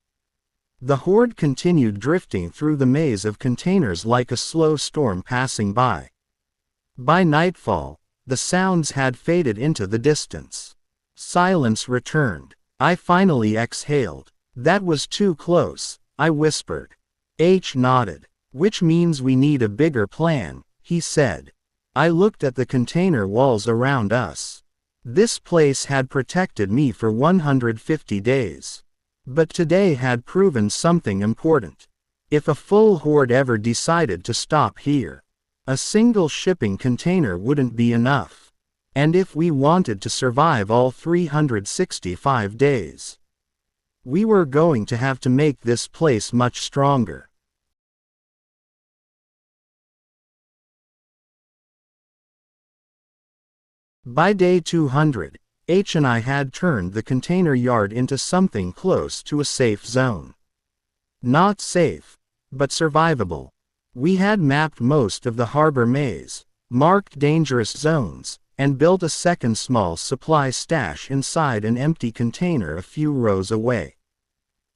The horde continued drifting through the maze of containers like a slow storm passing by. By nightfall, the sounds had faded into the distance. Silence returned. I finally exhaled. That was too close, I whispered. Nodded. Which means we need a bigger plan, he said. I looked at the container walls around us. This place had protected me for 150 days. But today had proven something important. If a full horde ever decided to stop here, a single shipping container wouldn't be enough. And if we wanted to survive all 365 days, we were going to have to make this place much stronger. By day 200, and I had turned the container yard into something close to a safe zone. Not safe, but survivable. We had mapped most of the harbor maze, marked dangerous zones, and built a second small supply stash inside an empty container a few rows away.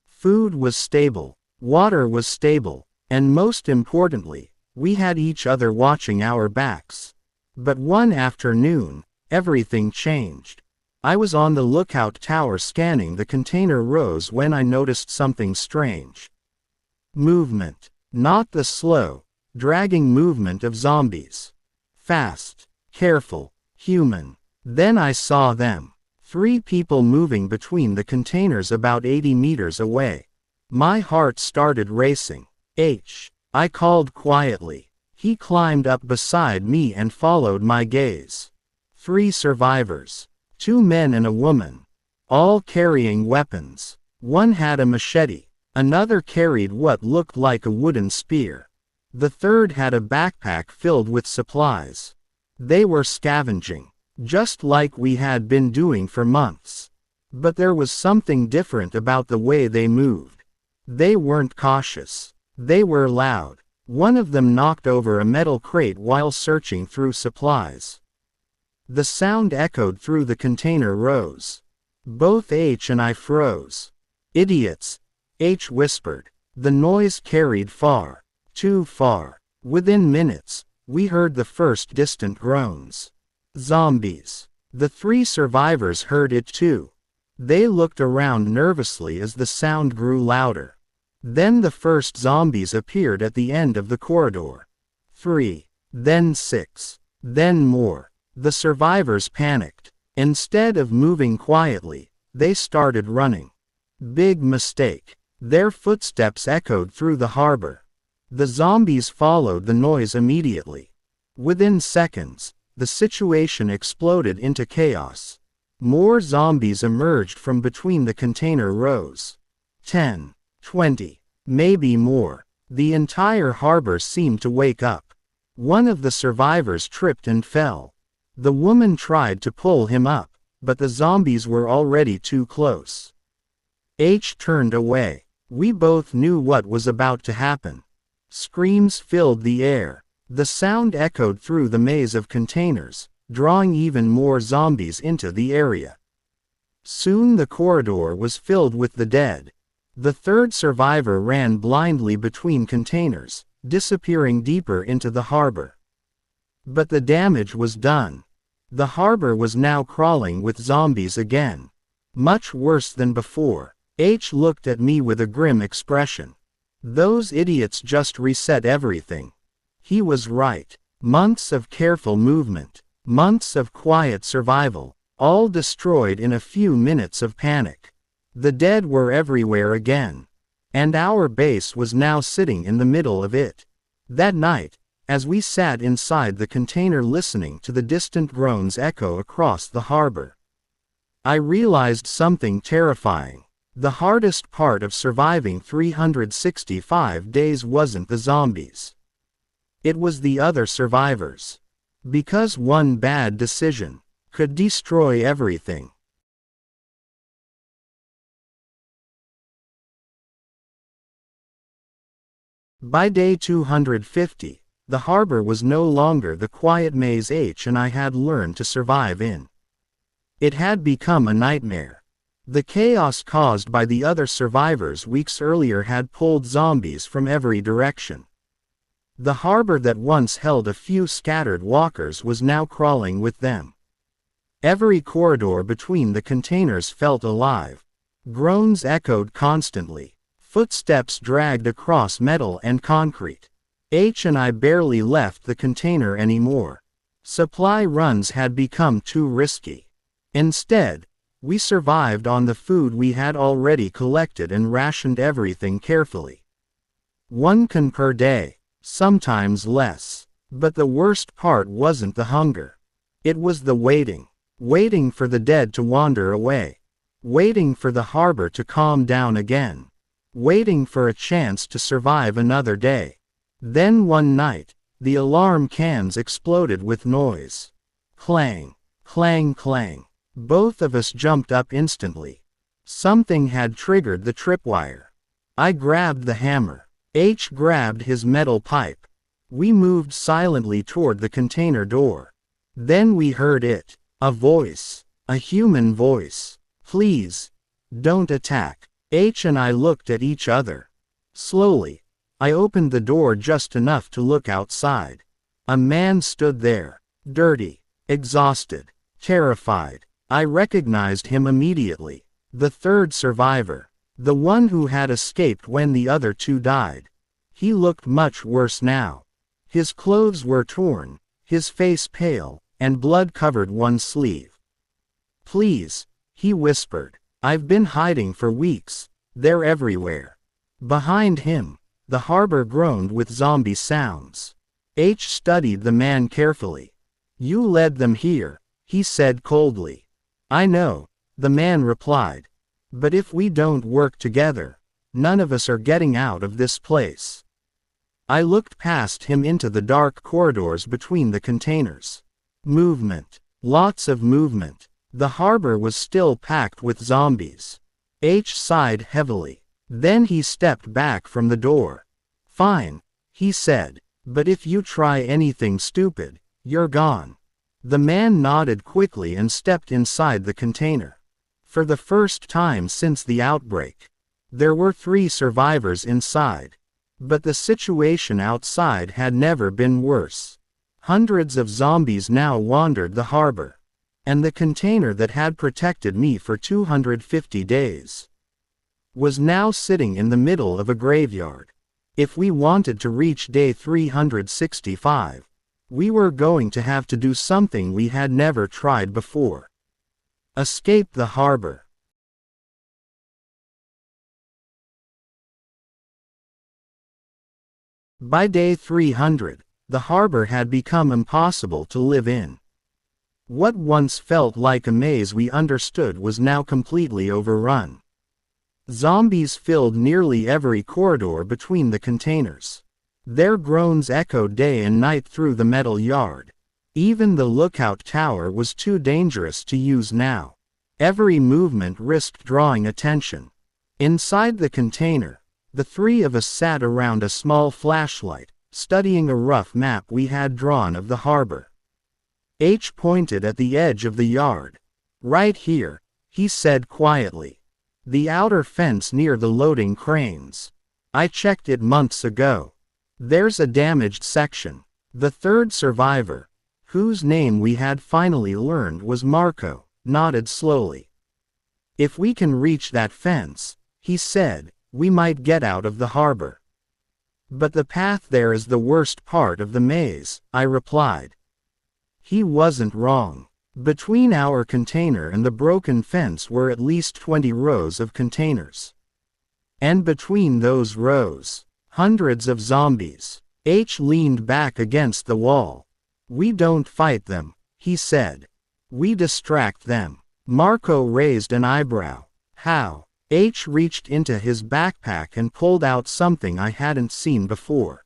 Food was stable, water was stable, and most importantly, we had each other watching our backs. But one afternoon, everything changed. I was on the lookout tower scanning the container rows when I noticed something strange. Movement. Not the slow, dragging movement of zombies. Fast, careful, human. Then I saw them. 3 people moving between the containers about 80 meters away. My heart started racing. I called quietly. He climbed up beside me and followed my gaze. 3 survivors. 2 men and a woman. All carrying weapons. One had a machete. Another carried what looked like a wooden spear. The third had a backpack filled with supplies. They were scavenging, just like we had been doing for months. But there was something different about the way they moved. They weren't cautious. They were loud. One of them knocked over a metal crate while searching through supplies. The sound echoed through the container rows. Both and I froze. Idiots, whispered. The noise carried far, too far. Within minutes, we heard the first distant groans. Zombies. The 3 survivors heard it too. They looked around nervously as the sound grew louder. Then the first zombies appeared at the end of the corridor. 3, then 6, then more. The survivors panicked. Instead of moving quietly, they started running. Big mistake. Their footsteps echoed through the harbor. The zombies followed the noise immediately. Within seconds, the situation exploded into chaos. More zombies emerged from between the container rows. 10, 20, maybe more. The entire harbor seemed to wake up. One of the survivors tripped and fell. The woman tried to pull him up, but the zombies were already too close. H turned away. We both knew what was about to happen. Screams filled the air. The sound echoed through the maze of containers, drawing even more zombies into the area. Soon the corridor was filled with the dead. The third survivor ran blindly between containers, disappearing deeper into the harbor. But the damage was done. The harbor was now crawling with zombies again. Much worse than before. H looked at me with a grim expression. Those idiots just reset everything. He was right. Months of careful movement, months of quiet survival, all destroyed in a few minutes of panic. The dead were everywhere again. And our base was now sitting in the middle of it. That night, as we sat inside the container listening to the distant groans echo across the harbor, I realized something terrifying. The hardest part of surviving 365 days wasn't the zombies. It was the other survivors. Because one bad decision could destroy everything. By day 250, the harbor was no longer the quiet maze H and I had learned to survive in. It had become a nightmare. The chaos caused by the other survivors weeks earlier had pulled zombies from every direction. The harbor that once held a few scattered walkers was now crawling with them. Every corridor between the containers felt alive. Groans echoed constantly. Footsteps dragged across metal and concrete. H and I barely left the container anymore. Supply runs had become too risky. Instead, we survived on the food we had already collected and rationed everything carefully. 1 can per day, sometimes less. But the worst part wasn't the hunger. It was the waiting. Waiting for the dead to wander away. Waiting for the harbor to calm down again. Waiting for a chance to survive another day. Then one night, the alarm cans exploded with noise. Clang, clang, clang. Both of us jumped up instantly. Something had triggered the tripwire. I grabbed the hammer. H grabbed his metal pipe. We moved silently toward the container door. Then we heard it. A voice. A human voice. Please, don't attack. H and I looked at each other. Slowly, I opened the door just enough to look outside. A man stood there. Dirty. Exhausted. Terrified. I recognized him immediately. The third survivor. The one who had escaped when the other two died. He looked much worse now. His clothes were torn, his face pale, and blood covered one sleeve. Please, he whispered. I've been hiding for weeks. They're everywhere. Behind him, the harbor groaned with zombie sounds. H studied the man carefully. You led them here, he said coldly. I know, the man replied. But if we don't work together, none of us are getting out of this place. I looked past him into the dark corridors between the containers. Movement. Lots of movement. The harbor was still packed with zombies. H sighed heavily. Then he stepped back from the door. Fine, he said. But if you try anything stupid, you're gone. The man nodded quickly and stepped inside the container. For the first time since the outbreak, there were 3 survivors inside. But the situation outside had never been worse. Hundreds of zombies now wandered the harbor. And the container that had protected me for 250 days was now sitting in the middle of a graveyard. If we wanted to reach day 365, we were going to have to do something we had never tried before. Escape the harbor. By day 300, the harbor had become impossible to live in. What once felt like a maze we understood was now completely overrun. Zombies filled nearly every corridor between the containers. Their groans echoed day and night through the metal yard. Even the lookout tower was too dangerous to use now. Every movement risked drawing attention. Inside the container, the three of us sat around a small flashlight, studying a rough map we had drawn of the harbor. H pointed at the edge of the yard. "Right here," he said quietly. "The outer fence near the loading cranes. I checked it months ago. There's a damaged section." The third survivor, whose name we had finally learned was Marco, nodded slowly. "If we can reach that fence," he said, "we might get out of the harbor." "But the path there is the worst part of the maze," I replied. He wasn't wrong. Between our container and the broken fence were at least 20 rows of containers. And between those rows, hundreds of zombies. H leaned back against the wall. "We don't fight them," he said. "We distract them." Marco raised an eyebrow. "How?" H reached into his backpack and pulled out something I hadn't seen before.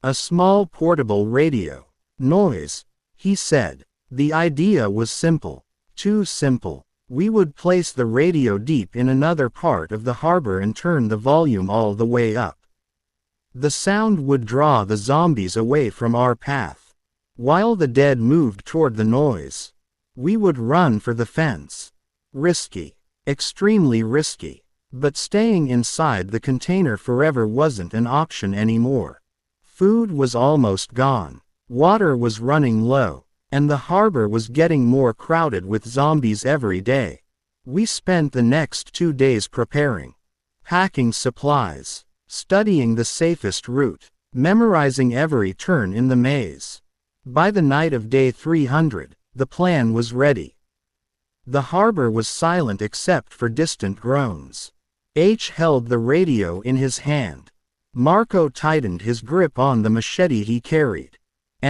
"A small portable radio." "Noise," he said. The idea was simple. Too simple. We would place the radio deep in another part of the harbor and turn the volume all the way up. The sound would draw the zombies away from our path. While the dead moved toward the noise, we would run for the fence. Risky. Extremely risky. But staying inside the container forever wasn't an option anymore. Food was almost gone. Water was running low. And the harbor was getting more crowded with zombies every day. We spent the next 2 days preparing. Packing supplies. Studying the safest route. Memorizing every turn in the maze. By the night of day 300, the plan was ready. The harbor was silent except for distant groans. H held the radio in his hand. Marco tightened his grip on the machete he carried.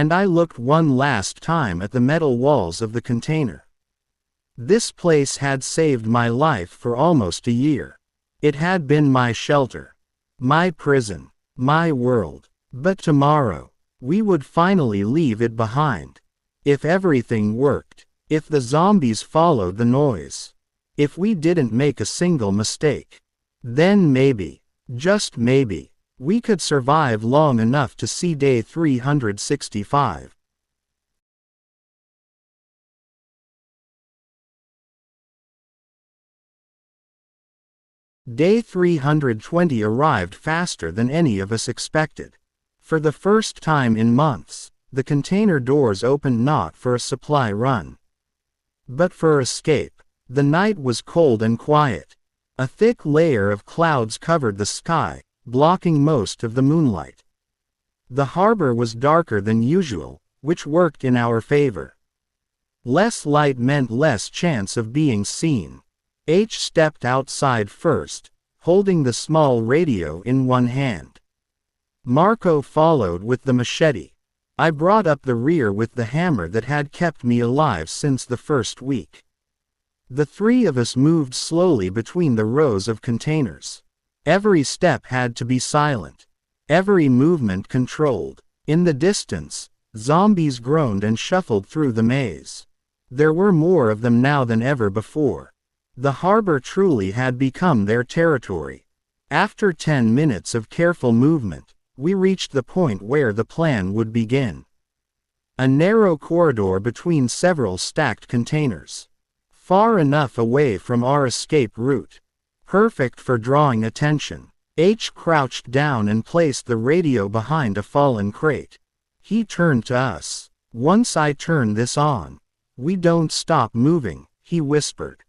And I looked one last time at the metal walls of the container. This place had saved my life for almost a year. It had been my shelter. My prison. My world. But tomorrow, we would finally leave it behind. If everything worked. If the zombies followed the noise. If we didn't make a single mistake. Then maybe, just maybe, we could survive long enough to see day 365. Day 320 arrived faster than any of us expected. For the first time in months, the container doors opened not for a supply run, but for escape. The night was cold and quiet. A thick layer of clouds covered the sky, blocking most of the moonlight. The harbor was darker than usual, which worked in our favor. Less light meant less chance of being seen. H stepped outside first, holding the small radio in one hand. Marco followed with the machete. I brought up the rear with the hammer that had kept me alive since the first week. The three of us moved slowly between the rows of containers. Every step had to be silent. Every movement controlled. In the distance, zombies groaned and shuffled through the maze. There were more of them now than ever before. The harbor truly had become their territory. After 10 minutes of careful movement, we reached the point where the plan would begin. A narrow corridor between several stacked containers. Far enough away from our escape route. Perfect for drawing attention. H crouched down and placed the radio behind a fallen crate. He turned to us. "Once I turn this on, we don't stop moving," he whispered.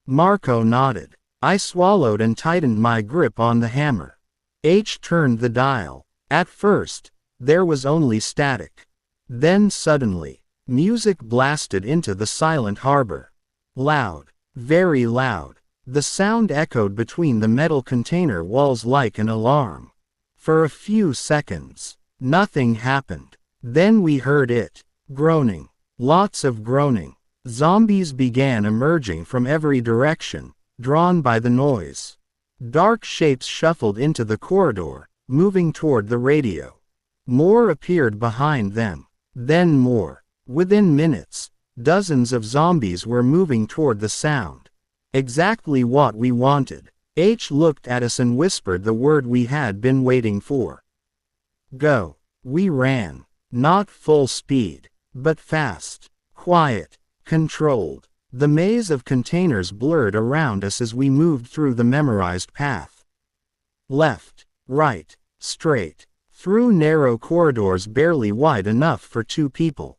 Marco nodded. I swallowed and tightened my grip on the hammer. H turned the dial. At first, there was only static. Then suddenly, music blasted into the silent harbor. Loud, very loud. The sound echoed between the metal container walls like an alarm. For a few seconds, nothing happened. Then we heard it. Groaning. Lots of groaning. Zombies began emerging from every direction, drawn by the noise. Dark shapes shuffled into the corridor, moving toward the radio. More appeared behind them. Then more. Within minutes, dozens of zombies were moving toward the sound. Exactly what we wanted. H looked at us and whispered the word we had been waiting for. Go. We ran. Not full speed, but fast, quiet, controlled. The maze of containers blurred around us as we moved through the memorized path. Left, right, straight, through narrow corridors barely wide enough for two people.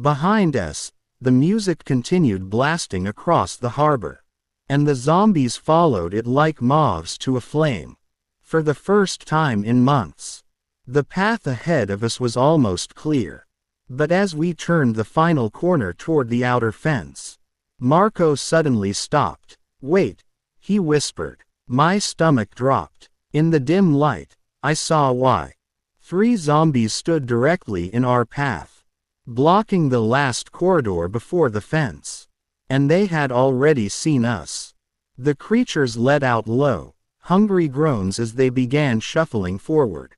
Behind us, the music continued blasting across the harbor. And the zombies followed it like moths to a flame. For the first time in months, the path ahead of us was almost clear. But as we turned the final corner toward the outer fence, Marco suddenly stopped. Wait, he whispered. My stomach dropped. In the dim light, I saw why. 3 zombies stood directly in our path, blocking the last corridor before the fence. And they had already seen us. The creatures let out low, hungry groans as they began shuffling forward.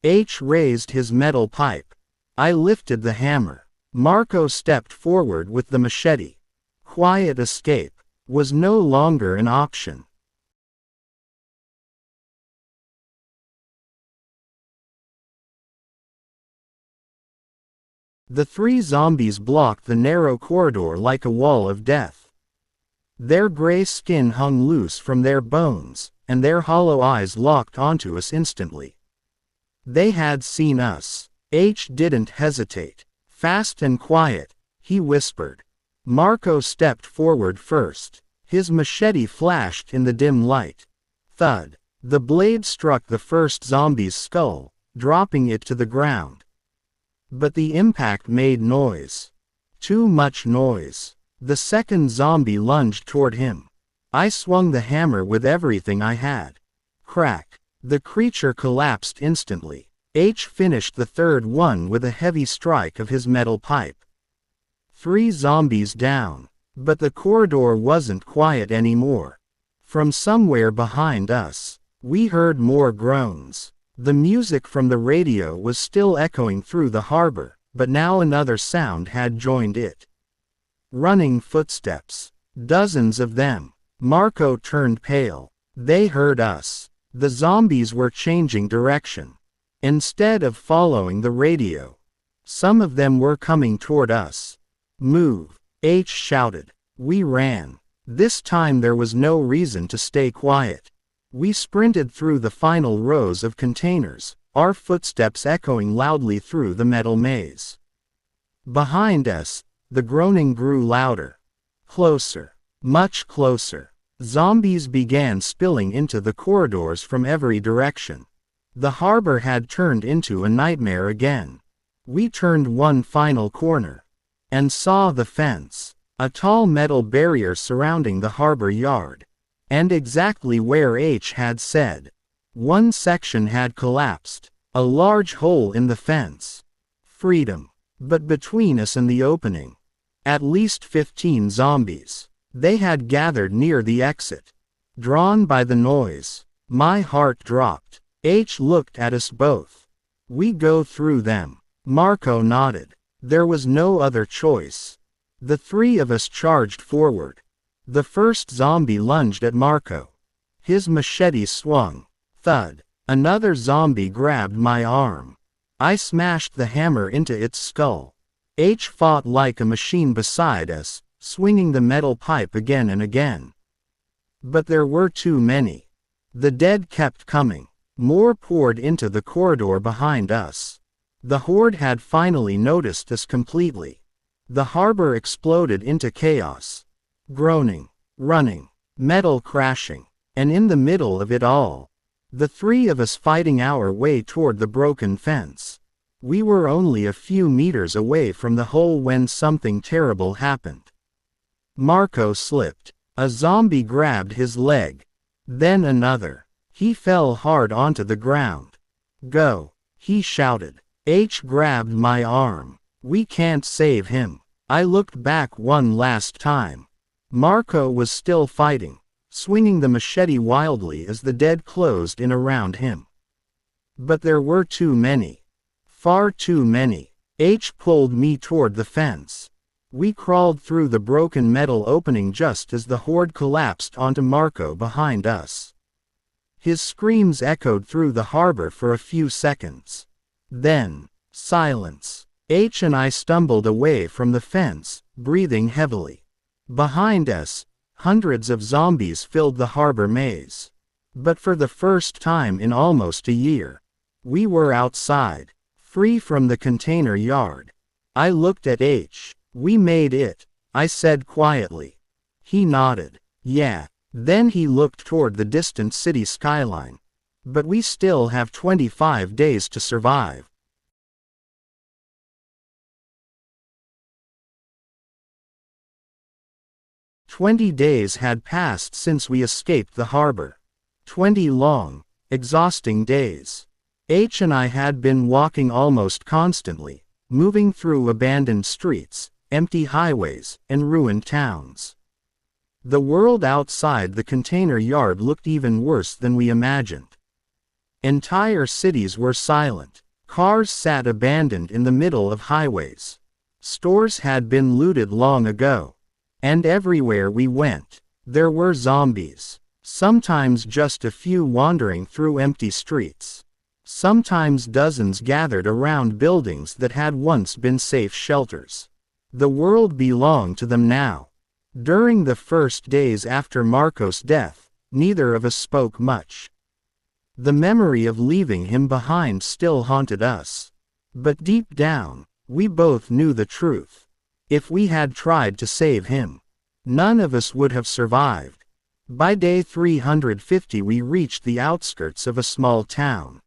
H raised his metal pipe. I lifted the hammer. Marco stepped forward with the machete. Quiet escape was no longer an option. The 3 zombies blocked the narrow corridor like a wall of death. Their gray skin hung loose from their bones, and their hollow eyes locked onto us instantly. They had seen us. H didn't hesitate. Fast and quiet, he whispered. Marco stepped forward first. His machete flashed in the dim light. Thud. The blade struck the first zombie's skull, dropping it to the ground. But the impact made noise. Too much noise. The second zombie lunged toward him. I swung the hammer with everything I had. Crack. The creature collapsed instantly. H finished the third one with a heavy strike of his metal pipe. 3 zombies down. But the corridor wasn't quiet anymore. From somewhere behind us, we heard more groans. The music from the radio was still echoing through the harbor, but now another sound had joined it. Running footsteps. Dozens of them. Marco turned pale. They heard us. The zombies were changing direction. Instead of following the radio, some of them were coming toward us. Move, H shouted. We ran. This time there was no reason to stay quiet. We sprinted through the final rows of containers, our footsteps echoing loudly through the metal maze. Behind us, the groaning grew louder. Closer. Much closer. Zombies began spilling into the corridors from every direction. The harbor had turned into a nightmare again. We turned one final corner and saw the fence, a tall metal barrier surrounding the harbor yard. And exactly where H had said. One section had collapsed, a large hole in the fence. Freedom. But between us and the opening, at least 15 zombies. They had gathered near the exit. Drawn by the noise, my heart dropped. H looked at us both. We go through them. Marco nodded. There was no other choice. The 3 of us charged forward. The first zombie lunged at Marco. His machete swung. Thud. Another zombie grabbed my arm. I smashed the hammer into its skull. H fought like a machine beside us, swinging the metal pipe again and again. But there were too many. The dead kept coming. More poured into the corridor behind us. The horde had finally noticed us completely. The harbor exploded into chaos. Groaning, running, metal crashing, and in the middle of it all, The three of us fighting our way toward the broken fence. We were only a few meters away from the hole when something terrible happened. Marco slipped. A zombie grabbed his leg. Then another. He fell hard onto the ground. Go, he shouted. H grabbed my arm. We can't save him. I looked back one last time. Marco was still fighting, swinging the machete wildly as the dead closed in around him. But there were too many. Far too many. H pulled me toward the fence. We crawled through the broken metal opening just as the horde collapsed onto Marco behind us. His screams echoed through the harbor for a few seconds. Then, silence. H and I stumbled away from the fence, breathing heavily. Behind us, hundreds of zombies filled the harbor maze. But for the first time in almost a year, we were outside, free from the container yard. I looked at H. We made it, I said quietly. He nodded. Yeah. Then he looked toward the distant city skyline. But we still have 25 days to survive. "20 days had passed since we escaped the harbor. 20 long, exhausting days. H and I had been walking almost constantly, moving through abandoned streets, empty highways, and ruined towns. The world outside the container yard looked even worse than we imagined. Entire cities were silent. Cars sat abandoned in the middle of highways. Stores had been looted long ago. And everywhere we went, there were zombies. Sometimes just a few wandering through empty streets. Sometimes dozens gathered around buildings that had once been safe shelters. The world belonged to them now. During the first days after Marco's death, neither of us spoke much. The memory of leaving him behind still haunted us. But deep down, we both knew the truth. If we had tried to save him, none of us would have survived. By day 350 we reached the outskirts of a small town.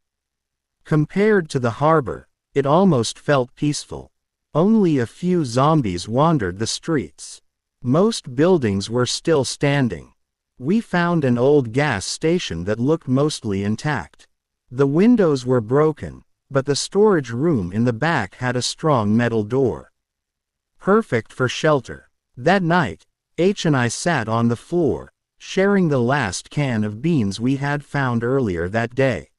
Compared to the harbor, it almost felt peaceful. Only a few zombies wandered the streets. Most buildings were still standing. We found an old gas station that looked mostly intact. The windows were broken, but the storage room in the back had a strong metal door. Perfect for shelter. That night, H and I sat on the floor, sharing the last can of beans we had found earlier that day.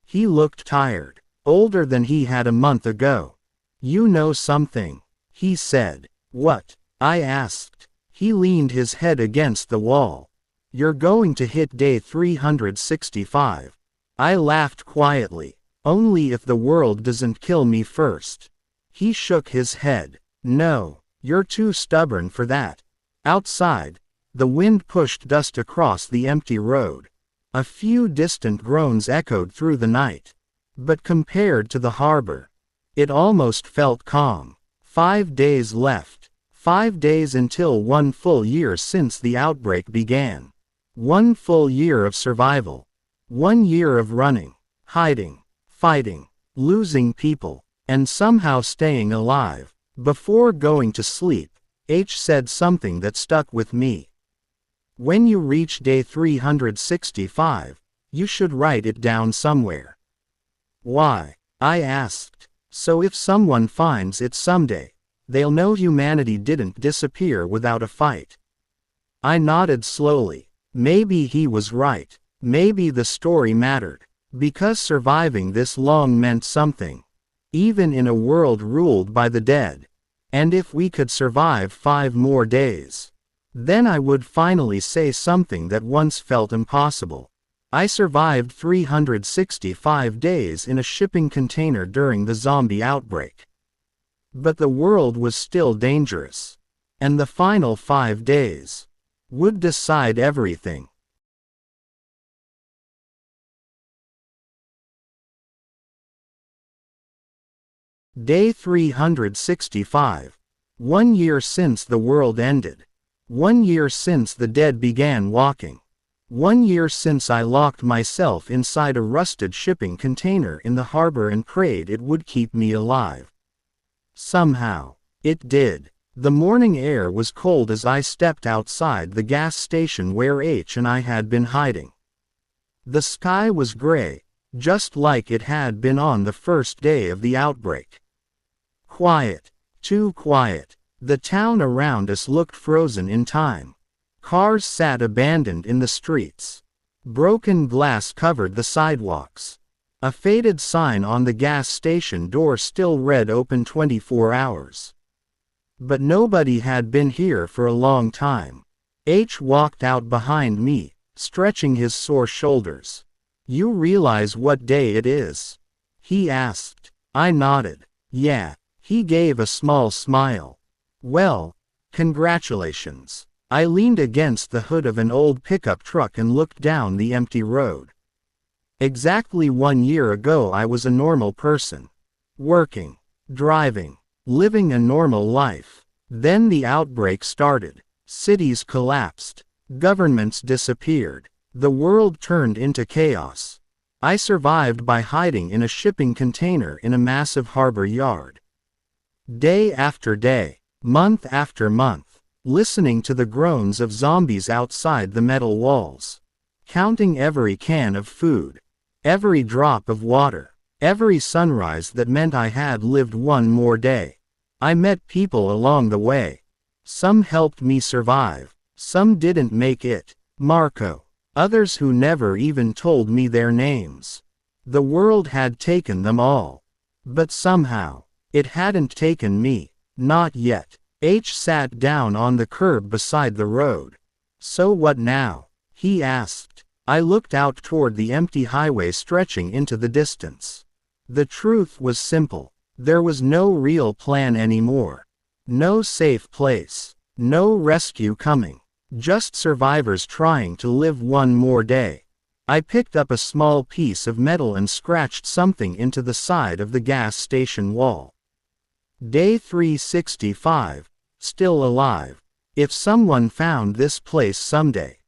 He looked tired, older than he had a month ago. "You know something," he said. "What?" I asked. He leaned his head against the wall. "You're going to hit day 365. I laughed quietly. "Only if the world doesn't kill me first." He shook his head. "No, you're too stubborn for that." Outside, the wind pushed dust across the empty road. A few distant groans echoed through the night. But compared to the harbor, it almost felt calm. 5 days left. 5 days until 1 full year since the outbreak began. 1 full year of survival. 1 year of running, hiding, fighting, losing people, and somehow staying alive. Before going to sleep, H said something that stuck with me. "When you reach day 365, you should write it down somewhere." "Why?" I asked. "So if someone finds it someday, they'll know humanity didn't disappear without a fight." I nodded slowly. Maybe he was right. Maybe the story mattered. Because surviving this long meant something. Even in a world ruled by the dead. And if we could survive 5 more days, then I would finally say something that once felt impossible. I survived 365 days in a shipping container during the zombie outbreak. But the world was still dangerous. And the final 5 days would decide everything. Day 365. 1 year since the world ended. 1 year since the dead began walking. 1 year since I locked myself inside a rusted shipping container in the harbor and prayed it would keep me alive. Somehow, it did. The morning air was cold as I stepped outside the gas station where H and I had been hiding. The sky was gray, just like it had been on the first day of the outbreak. Quiet, too quiet. The town around us looked frozen in time. Cars sat abandoned in the streets. Broken glass covered the sidewalks. A faded sign on the gas station door still read open 24 hours. But nobody had been here for a long time. H walked out behind me, stretching his sore shoulders. "You realize what day it is?" he asked. I nodded. "Yeah." He gave a small smile. "Well, congratulations." I leaned against the hood of an old pickup truck and looked down the empty road. Exactly 1 year ago I was a normal person. Working, driving, living a normal life. Then the outbreak started. Cities collapsed. Governments disappeared. The world turned into chaos. I survived by hiding in a shipping container in a massive harbor yard. Day after day, month after month, listening to the groans of zombies outside the metal walls. Counting every can of food, every drop of water, every sunrise that meant I had lived one more day. I met people along the way. Some helped me survive, some didn't make it. Marco. Others who never even told me their names. The world had taken them all. But somehow, it hadn't taken me. Not yet. H sat down on the curb beside the road. "So what now?" he asked. I looked out toward the empty highway stretching into the distance. The truth was simple. There was no real plan anymore. No safe place. No rescue coming. Just survivors trying to live one more day. I picked up a small piece of metal and scratched something into the side of the gas station wall. Day 365. Still alive. If someone found this place someday,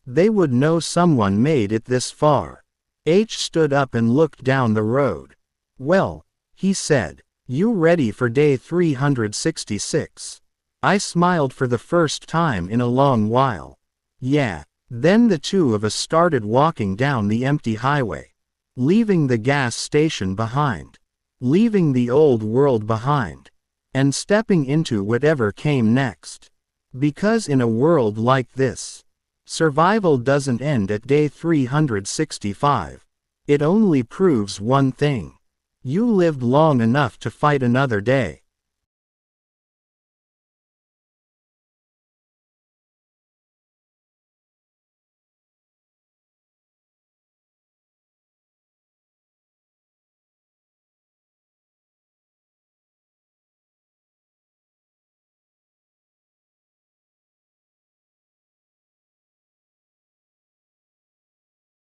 they would know someone made it this far. H stood up and looked down the road. "Well," he said, "you ready for day 366? I smiled for the first time in a long while. "Yeah." Then the two of us started walking down the empty highway. Leaving the gas station behind. Leaving the old world behind. And stepping into whatever came next. Because in a world like this, survival doesn't end at day 365. It only proves one thing. You lived long enough to fight another day.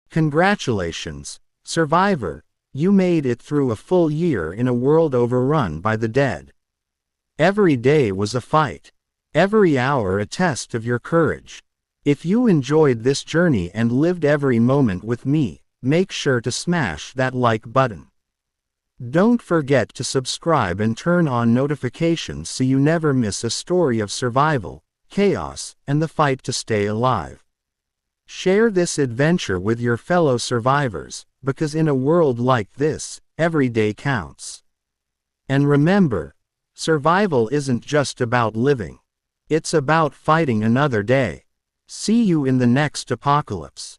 Congratulations, survivor. You made it through a full year in a world overrun by the dead. Every day was a fight. Every hour a test of your courage. If you enjoyed this journey and lived every moment with me, make sure to smash that like button. Don't forget to subscribe and turn on notifications so you never miss a story of survival, chaos, and the fight to stay alive. Share this adventure with your fellow survivors, because in a world like this, every day counts. And remember, survival isn't just about living. It's about fighting another day. See you in the next apocalypse.